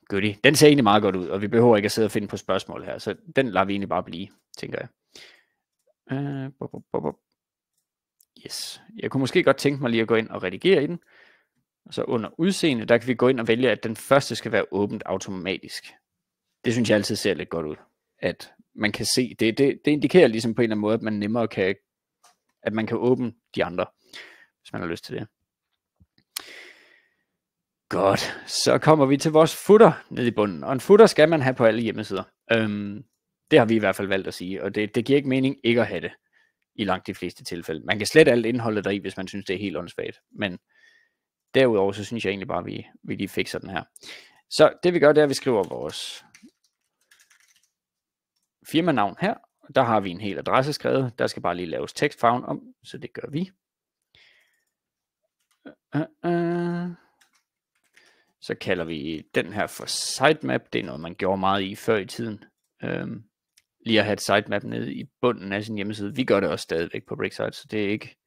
Goodie. Den ser egentlig meget godt ud, og vi behøver ikke at sidde og finde på spørgsmål her, så den lader vi egentlig bare blive, tænker jeg. Yes. Jeg kunne måske godt tænke mig lige at gå ind og redigere i den. Og så under udseende, der kan vi gå ind og vælge, at den første skal være åbent automatisk. Det synes jeg altid ser lidt godt ud. At man kan se, det indikerer ligesom på en eller anden måde, at man nemmere kan, at man kan åbne de andre, hvis man har lyst til det. Godt, så kommer vi til vores footer nede i bunden, og en footer skal man have på alle hjemmesider. Det har vi i hvert fald valgt at sige, og det giver ikke mening ikke at have det i langt de fleste tilfælde. Man kan slette alt indholdet deri, hvis man synes, det er helt åndssvagt, men derudover så synes jeg egentlig bare, at vi lige fikser den her. Så det vi gør, det er, at vi skriver vores firmanavn her, og der har vi en hel adresse skrevet, der skal bare lige laves tekstfarven om, så det gør vi. Så kalder vi den her for sitemap. Det er noget, man gjorde meget i før i tiden. Lige at have et sitemap nede i bunden af sin hjemmeside. Vi gør det også stadigvæk på Bricksite, så det er ikke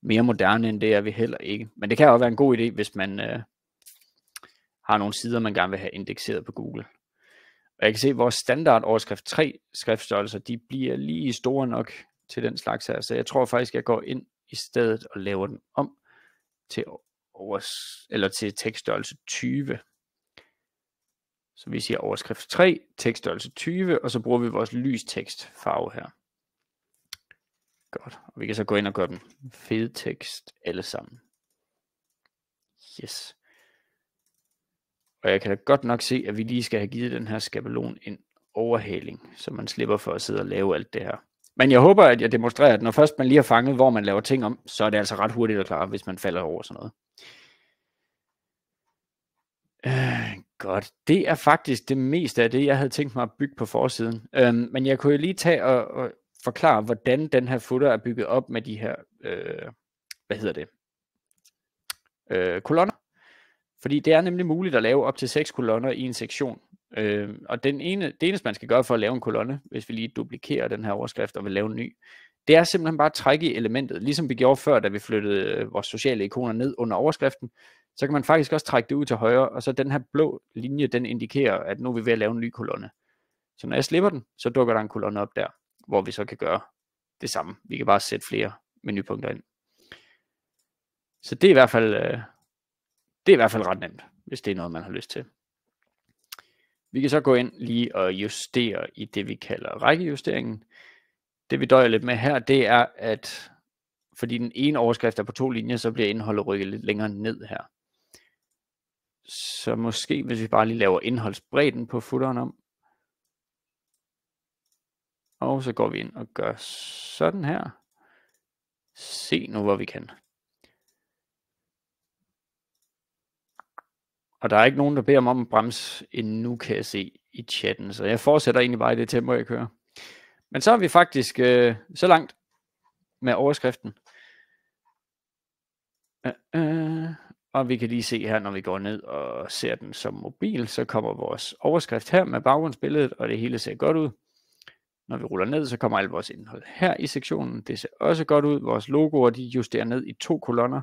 mere moderne end det er vi heller ikke. Men det kan også være en god idé, hvis man har nogle sider, man gerne vil have indekseret på Google. Og jeg kan se, at vores standard overskrift 3 skriftstørrelser, de bliver lige store nok til den slags her. Så jeg tror faktisk, jeg går ind i stedet og laver den om til tekststørrelse 20. Så vi siger overskrift 3, tekststørrelse 20, og så bruger vi vores lystekstfarve her. Godt, og vi kan så gå ind og gøre den fed tekst alle sammen. Yes. Og jeg kan da godt nok se, at vi lige skal have givet den her skabelon en overhaling, så man slipper for at sidde og lave alt det her. Men jeg håber, at jeg demonstrerer, at når først man lige har fanget, hvor man laver ting om, så er det altså ret hurtigt at klare, hvis man falder over sådan noget. Godt, det er faktisk det meste af det, jeg havde tænkt mig at bygge på forsiden. Men jeg kunne jo lige tage og forklare, hvordan den her footer er bygget op med de her, kolonner. Fordi det er nemlig muligt at lave op til 6 kolonner i en sektion. Og det eneste man skal gøre for at lave en kolonne, hvis vi lige duplikerer den her overskrift og vil lave en ny, det er simpelthen bare at trække i elementet, ligesom vi gjorde før, da vi flyttede vores sociale ikoner ned under overskriften. Så kan man faktisk også trække det ud til højre, og så den her blå linje, den indikerer, at nu er vi ved at lave en ny kolonne. Så når jeg slipper den, så dukker der en kolonne op der, hvor vi så kan gøre det samme. Vi kan bare sætte flere menupunkter ind. Så det er i hvert fald ret nemt, hvis det er noget, man har lyst til. Vi kan så gå ind lige og justere i det, vi kalder rækkejusteringen. Det vi døjer lidt med her, det er, at fordi den ene overskrift er på 2 linjer, så bliver indholdet rykket lidt længere ned her. Så måske, hvis vi bare lige laver indholdsbredden på footeren om. Og så går vi ind og gør sådan her. Se nu, hvor vi kan. Og der er ikke nogen, der beder mig om at bremse endnu, kan jeg se i chatten. Så jeg fortsætter egentlig bare i det tempo, jeg kører. Men så er vi faktisk så langt med overskriften. Og vi kan lige se her, når vi går ned og ser den som mobil, så kommer vores overskrift her med baggrundsbilledet, og det hele ser godt ud. Når vi ruller ned, så kommer alt vores indhold her i sektionen. Det ser også godt ud. Vores logoer, de justerer ned i 2 kolonner,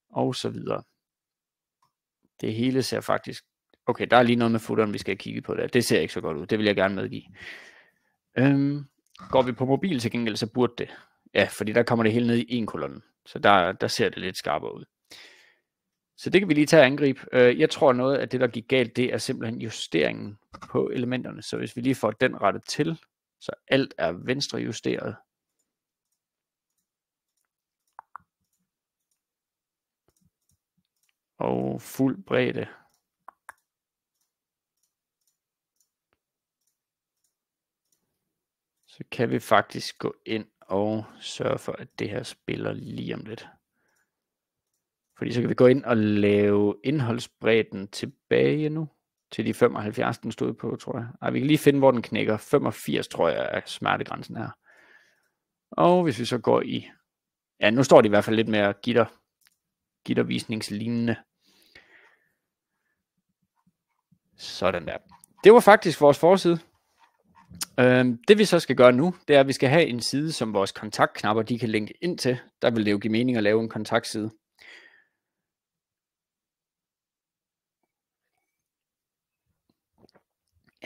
og så videre. Det hele ser faktisk... Okay, der er lige noget med footeren, vi skal kigge på der. Det ser ikke så godt ud. Det vil jeg gerne medgive. Går vi på mobil til gengæld, så burde det. Ja, fordi der kommer det hele ned i 1 kolonne. Så der ser det lidt skarpere ud. Så det kan vi lige tage og angribe. Jeg tror noget af det, der gik galt, det er simpelthen justeringen på elementerne. Så hvis vi lige får den rettet til, så alt er venstre justeret. Og fuld bredde. Så kan vi faktisk gå ind og sørge for, at det her spiller lige om lidt. Fordi så kan vi gå ind og lave indholdsbredden tilbage nu. Til de 75, den stod på, tror jeg. Ej, vi kan lige finde, hvor den knækker. 85, tror jeg, er smertegrænsen her. Og hvis vi så går i... Ja, nu står det i hvert fald lidt mere gittervisningslignende. Sådan der. Det var faktisk vores forside. Det vi så skal gøre nu, det er, at vi skal have en side, som vores kontaktknapper, de kan linke ind til. Der vil det jo give mening at lave en kontaktside.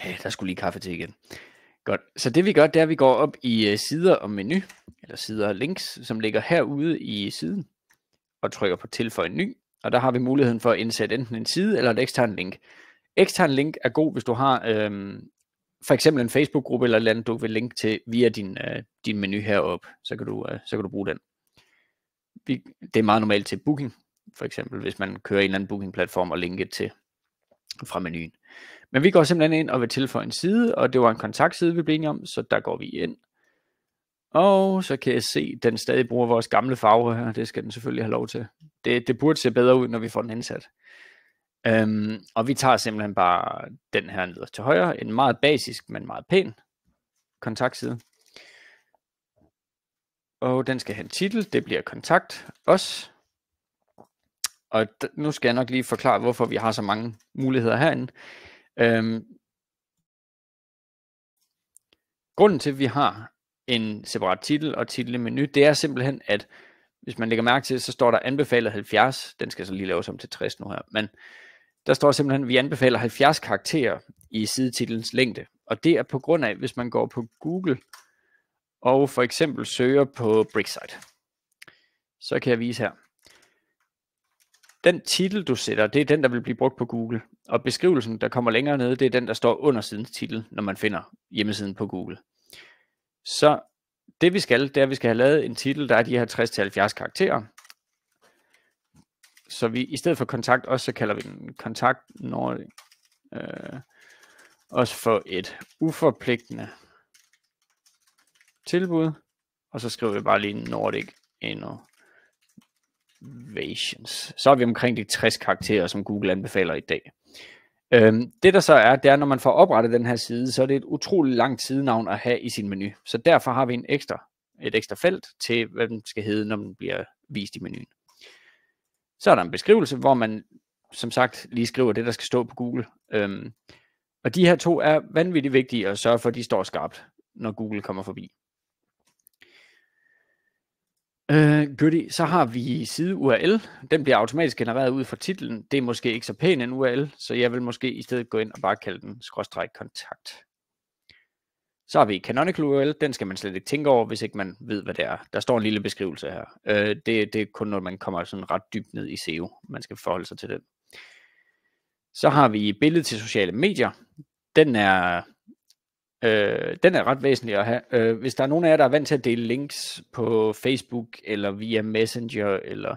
Ja, der skulle lige kaffe til igen. Godt. Så det vi gør, det er, at vi går op i sider og menu, eller sider og links, som ligger herude i siden, og trykker på tilføj ny. Og der har vi muligheden for at indsætte enten en side eller et ekstern link. Ekstern link er god, hvis du har for eksempel en Facebook-gruppe eller et eller andet, du vil linke til via din menu heroppe. Så kan du bruge den. Det er meget normalt til booking, for eksempel, hvis man kører en eller anden booking-platform og linke til fra menuen. Men vi går simpelthen ind og vil tilføje en side, og det var en kontaktside, vi blev enige om, så der går vi ind. Og så kan jeg se, at den stadig bruger vores gamle farve her. Det skal den selvfølgelig have lov til. Det burde se bedre ud, når vi får den indsat. Og vi tager simpelthen bare den her ned til højre. En meget basisk, men meget pæn kontaktside. Og den skal have en titel. Det bliver kontakt os. Og nu skal jeg nok lige forklare, hvorfor vi har så mange muligheder herinde. Grunden til, at vi har en separat titel og titel i menu, det er simpelthen, at hvis man lægger mærke til, så står der anbefalet 70. Den skal så lige laves om til 60 nu her. Men der står simpelthen, at vi anbefaler 70 karakterer i sidetitelens længde. Og det er på grund af, hvis man går på Google og for eksempel søger på Bricksite. Så kan jeg vise her. Den titel, du sætter, det er den, der vil blive brugt på Google. Og beskrivelsen, der kommer længere nede, det er den, der står under sidens titel, når man finder hjemmesiden på Google. Så det vi skal, det er, at vi skal have lavet en titel, der er de her 60-70 karakterer. Så vi i stedet for kontakt også, så kalder vi den kontakt Nordic. Også for et uforpligtende tilbud. Og så skriver vi bare lige Nordic Innovations. Så er vi omkring de 60 karakterer, som Google anbefaler i dag. Det der så er, det er, når man får oprettet den her side, så er det et utroligt langt sidenavn at have i sin menu. Så derfor har vi et ekstra felt til, hvad den skal hedde, når den bliver vist i menuen. Så er der en beskrivelse, hvor man som sagt lige skriver det, der skal stå på Google. Og de her to er vanvittigt vigtige at sørge for, at de står skarpt, når Google kommer forbi. Goodie. Så har vi side URL. Den bliver automatisk genereret ud fra titlen. Det er måske ikke så pæn en URL, så jeg vil måske i stedet gå ind og bare kalde den /kontakt. Så har vi canonical URL. Den skal man slet ikke tænke over, hvis ikke man ved, hvad det er. Der står en lille beskrivelse her. Det er kun, når man kommer sådan ret dybt ned i SEO. Man skal forholde sig til det. Så har vi billedet til sociale medier. Den er ret væsentlig at have. Hvis der er nogen af jer, der er vant til at dele links på Facebook, eller via Messenger, eller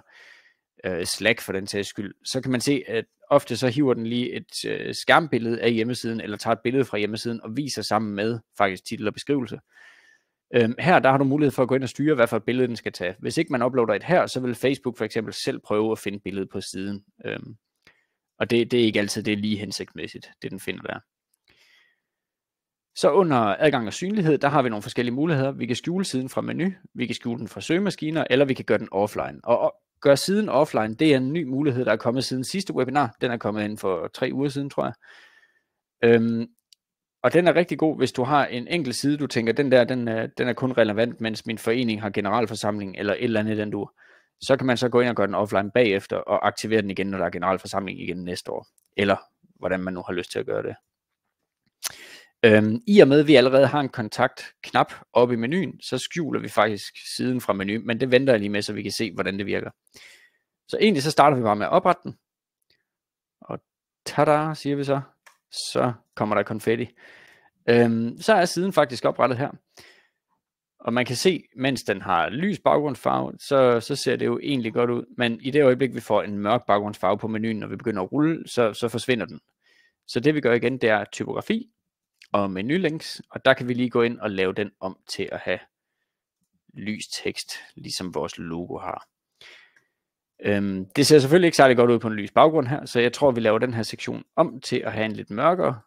Slack for den sags skyld, så kan man se, at ofte så hiver den lige et skærmbillede af hjemmesiden, eller tager et billede fra hjemmesiden, og viser sammen med faktisk titel og beskrivelse. Her der har du mulighed for at gå ind og styre, hvad for et billede den skal tage. Hvis ikke man uploader et her, så vil Facebook for eksempel selv prøve at finde billedet på siden. Og det er ikke altid det er lige hensigtsmæssigt, det den finder der. Så under adgang og synlighed, der har vi nogle forskellige muligheder. Vi kan skjule siden fra menu, vi kan skjule den fra søgemaskiner, eller vi kan gøre den offline. Og gøre siden offline, det er en ny mulighed, der er kommet siden sidste webinar. Den er kommet ind for 3 uger siden, tror jeg. Og den er rigtig god, hvis du har en enkelt side, du tænker, den er kun relevant, mens min forening har generalforsamling, eller et eller andet den du. Så kan man så gå ind og gøre den offline bagefter, og aktivere den igen, når der er generalforsamling igen næste år. Eller hvordan man nu har lyst til at gøre det. I og med at vi allerede har en kontaktknap oppe i menuen, så skjuler vi faktisk siden fra menu, men det venter jeg lige med, så vi kan se, hvordan det virker. Så egentlig så starter vi bare med at oprette den. Og tada, siger vi så. Så kommer der konfetti. Så er siden faktisk oprettet her. Og man kan se, mens den har lys baggrundsfarve, så ser det jo egentlig godt ud. Men i det øjeblik, vi får en mørk baggrundsfarve på menuen, når vi begynder at rulle, så forsvinder den. Så det vi gør igen, det er typografi og menulinks, og der kan vi lige gå ind og lave den om til at have lys tekst, ligesom vores logo har. Det ser selvfølgelig ikke særlig godt ud på en lys baggrund her, så jeg tror vi laver den her sektion om til at have en lidt mørkere.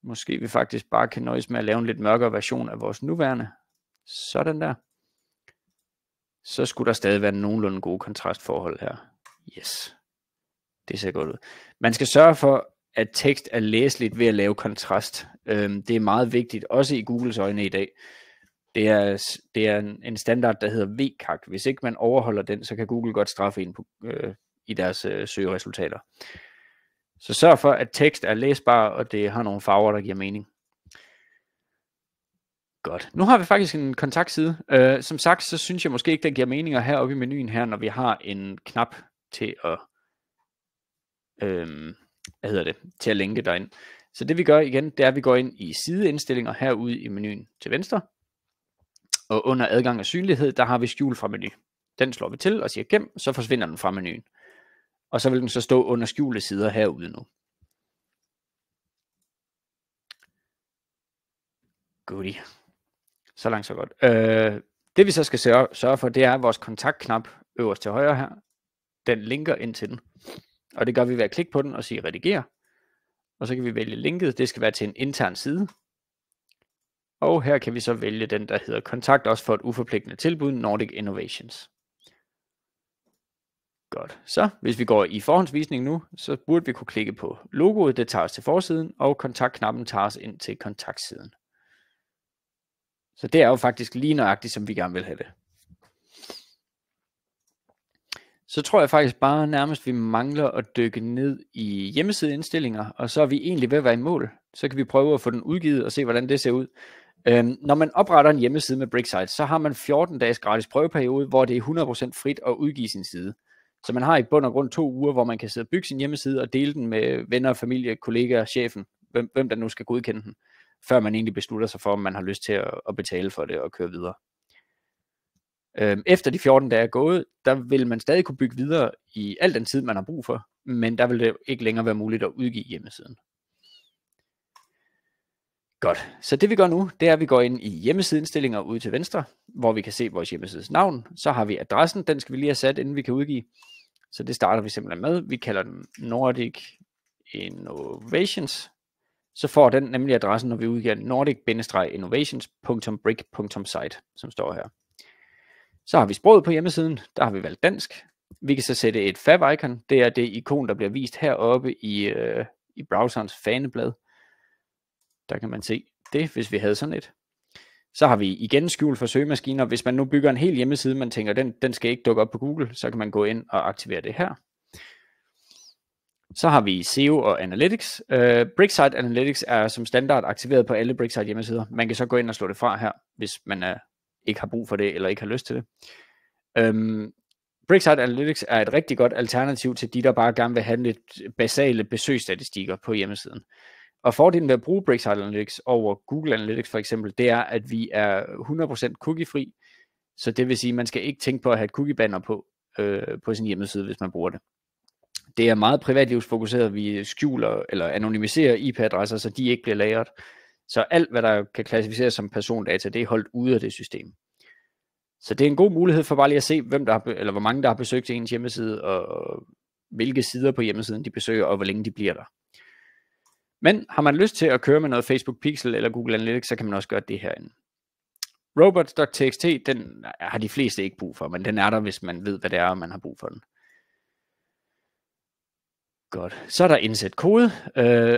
Måske vi faktisk bare kan nøjes med at lave en lidt mørkere version af vores nuværende. Sådan der. Så skulle der stadig være nogenlunde gode kontrastforhold her. Yes. Det ser godt ud. Man skal sørge for, at tekst er læseligt ved at lave kontrast. Det er meget vigtigt, også i Googles øjne i dag. Det er en standard, der hedder VKAK. Hvis ikke man overholder den, så kan Google godt straffe en i deres søgeresultater. Så sørg for, at tekst er læsbar, og det har nogle farver, der giver mening. Godt. Nu har vi faktisk en kontaktside. Som sagt, så synes jeg måske ikke, det giver mening at have oppe i menuen her, når vi har en knap til at til at linke derind. Så det vi gør igen, det er, at vi går ind i sideindstillinger herude i menuen til venstre. Og under adgang og synlighed, der har vi skjul fra menu. Den slår vi til og siger gem, så forsvinder den fra menuen. Og så vil den så stå under skjulte sider herude nu. Goodie. Så langt så godt. Det vi så skal sørge for, det er vores kontaktknap øverst til højre her. Den linker ind til den. Og det gør vi ved at klikke på den og sige redigere. Og så kan vi vælge linket. Det skal være til en intern side. Og her kan vi så vælge den, der hedder kontakt os for et uforpligtende tilbud, Nordic Innovations. Godt. Så hvis vi går i forhåndsvisning nu, så burde vi kunne klikke på logoet. Det tager os til forsiden, og kontaktknappen tager os ind til kontaktsiden. Så det er jo faktisk lige nøjagtigt, som vi gerne vil have det. Så tror jeg faktisk bare nærmest, vi mangler at dykke ned i hjemmesideindstillinger, og så er vi egentlig ved at være i mål. Så kan vi prøve at få den udgivet og se, hvordan det ser ud. Når man opretter en hjemmeside med Bricksite, så har man 14 dages gratis prøveperiode, hvor det er 100% frit at udgive sin side. Så man har i bund og grund 2 uger, hvor man kan sidde og bygge sin hjemmeside og dele den med venner, familie, kollegaer, chefen, hvem der nu skal godkende den, før man egentlig beslutter sig for, om man har lyst til at betale for det og køre videre. Efter de 14 dage er gået, der vil man stadig kunne bygge videre i al den tid, man har brug for, men der vil det ikke længere være muligt at udgive hjemmesiden. Godt, så det vi gør nu, det er, at vi går ind i hjemmesideindstillinger ude til venstre, hvor vi kan se vores hjemmesides navn. Så har vi adressen, den skal vi lige have sat, inden vi kan udgive. Så det starter vi simpelthen med. Vi kalder den Nordic Innovations. Så får den nemlig adressen, når vi udgiver nordic-innovations.brick.site, som står her. Så har vi sproget på hjemmesiden, der har vi valgt dansk. Vi kan så sætte et fav-icon. Det er det ikon, der bliver vist heroppe i browserens faneblad. Der kan man se det, hvis vi havde sådan et. Så har vi igen skjul for søgemaskiner. Hvis man nu bygger en hel hjemmeside, man tænker, den skal ikke dukke op på Google, så kan man gå ind og aktivere det her. Så har vi SEO og Analytics. Bricksite Analytics er som standard aktiveret på alle Bricksite hjemmesider. Man kan så gå ind og slå det fra her, hvis man ikke har brug for det, eller ikke har lyst til det. Bricksite Analytics er et rigtig godt alternativ til de, der bare gerne vil have lidt basale besøgsstatistikker på hjemmesiden. Og fordelen ved at bruge Bricksite Analytics over Google Analytics for eksempel, det er, at vi er 100% cookie-fri. Så det vil sige, at man skal ikke tænke på at have et cookie-banner på sin hjemmeside, hvis man bruger det. Det er meget privatlivsfokuseret. Vi skjuler eller anonymiserer IP-adresser, så de ikke bliver lagret. Så alt, hvad der kan klassificeres som persondata, det er holdt ude af det system. Så det er en god mulighed for bare lige at se, hvor mange der har besøgt ens hjemmeside, og hvilke sider på hjemmesiden de besøger, og hvor længe de bliver der. Men har man lyst til at køre med noget Facebook Pixel eller Google Analytics, så kan man også gøre det herinde. Robots.txt, den har de fleste ikke brug for, men den er der, hvis man ved, hvad det er, og man har brug for den. Godt. Så er der indsæt kode.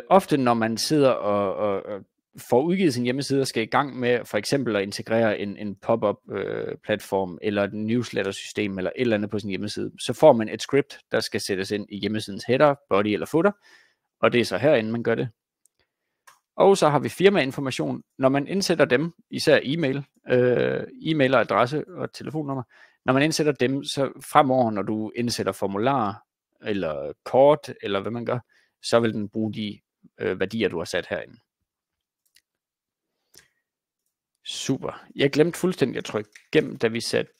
Ofte når man sidder og får udgivet sin hjemmeside og skal i gang med for eksempel at integrere en pop-up platform eller et newsletter system eller et eller andet på sin hjemmeside, så får man et script, der skal sættes ind i hjemmesidens header, body eller footer, og det er så herinde, man gør det. Og så har vi firmainformation. Når man indsætter dem, især e-mail, adresse og telefonnummer, når man indsætter dem, så fremover, når du indsætter formularer eller kort, eller hvad man gør, så vil den bruge de værdier, du har sat herinde. Super. Jeg glemte fuldstændig at trykke gennem, da vi satte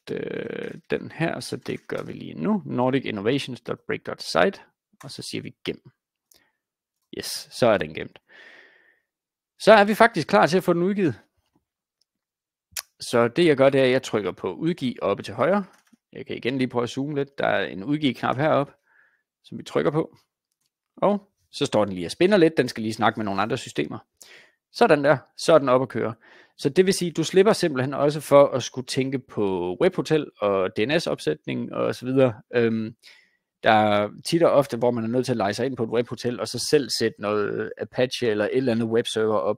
den her, så det gør vi lige nu. nordicinnovations.break.site, og så siger vi gem. Yes, så er den gemt. Så er vi faktisk klar til at få den udgivet. Så det jeg gør, det er, at jeg trykker på udgive oppe til højre. Jeg kan igen lige prøve at zoome lidt. Der er en udgive-knap heroppe, som vi trykker på. Og så står den lige og spinner lidt. Den skal lige snakke med nogle andre systemer. Sådan der, så er den oppe at køre. Så det vil sige, at du slipper simpelthen også for at skulle tænke på webhotel og DNS-opsætning og så videre. Der er tit og ofte, hvor man er nødt til at lege sig ind på et webhotel, og så selv sætte noget Apache eller et eller andet webserver op.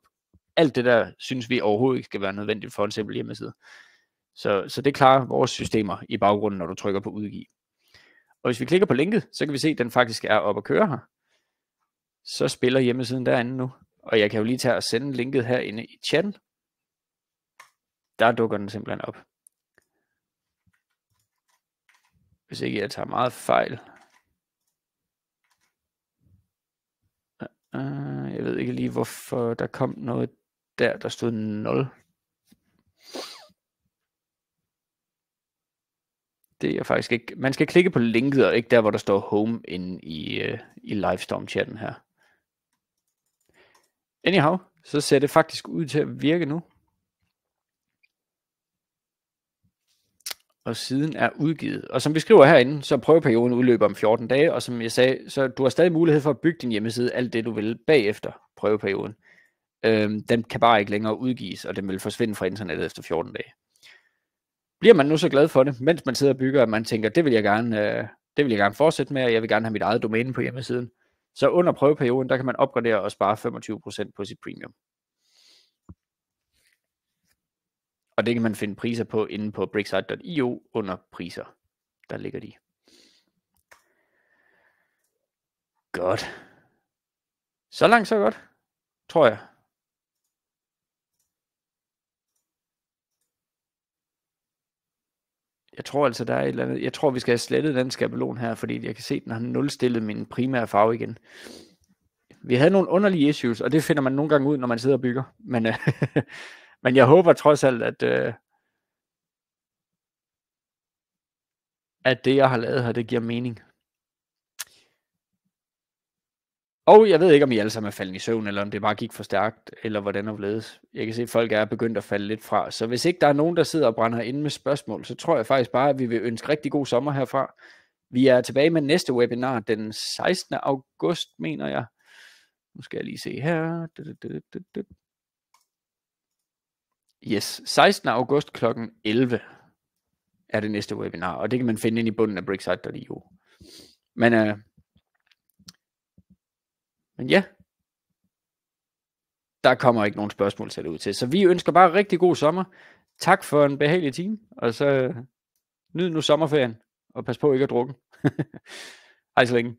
Alt det der, synes vi overhovedet ikke skal være nødvendigt for en simpel hjemmeside. Så det klarer vores systemer i baggrunden, når du trykker på udgive. Og hvis vi klikker på linket, så kan vi se, at den faktisk er oppe at køre her. Så spiller hjemmesiden derinde nu. Og jeg kan jo lige tage og sende linket herinde i chatten. Der dukker den simpelthen op. Hvis ikke jeg tager meget fejl. Jeg ved ikke lige, hvorfor der kom noget der stod 0. Det er faktisk ikke. Man skal klikke på linket, og ikke der, hvor der står home inde i Livestorm-chatten her. Anyhow, så ser det faktisk ud til at virke nu. Og siden er udgivet. Og som vi skriver herinde, så prøveperioden udløber om 14 dage, og som jeg sagde, så du har stadig mulighed for at bygge din hjemmeside, alt det du vil bagefter prøveperioden. Den kan bare ikke længere udgives, og den vil forsvinde fra internettet efter 14 dage. Bliver man nu så glad for det, mens man sidder og bygger, at man tænker, det vil jeg gerne fortsætte med, og jeg vil gerne have mit eget domæne på hjemmesiden. Så under prøveperioden, der kan man opgradere og spare 25% på sit premium. Og det kan man finde priser på inde på bricksite.io under priser. Der ligger de. Godt. Så langt, så godt, tror jeg. Jeg tror altså, der er et eller andet. Jeg tror, vi skal have slettet den skabelon her, fordi jeg kan se, at den har nulstillet min primære farve igen. Vi havde nogle underlige issues, og det finder man nogle gange ud, når man sidder og bygger. Men jeg håber trods alt, at det, jeg har lavet her, det giver mening. Og jeg ved ikke, om I alle sammen er faldet i søvn, eller om det bare gik for stærkt, eller hvordan det ledes. Jeg kan se, at folk er begyndt at falde lidt fra. Så hvis ikke der er nogen, der sidder og brænder inde med spørgsmål, så tror jeg faktisk bare, at vi vil ønske rigtig god sommer herfra. Vi er tilbage med næste webinar den 16. august, mener jeg. Nu skal jeg lige se her. Yes, 16. august kl. 11. er det næste webinar, og det kan man finde ind i bunden af bricksite.io. Men ja, der kommer ikke nogen spørgsmål til det ud til. Så vi ønsker bare rigtig god sommer. Tak for en behagelig time, og så nyd nu sommerferien, og pas på ikke at drukke. Hej så længe.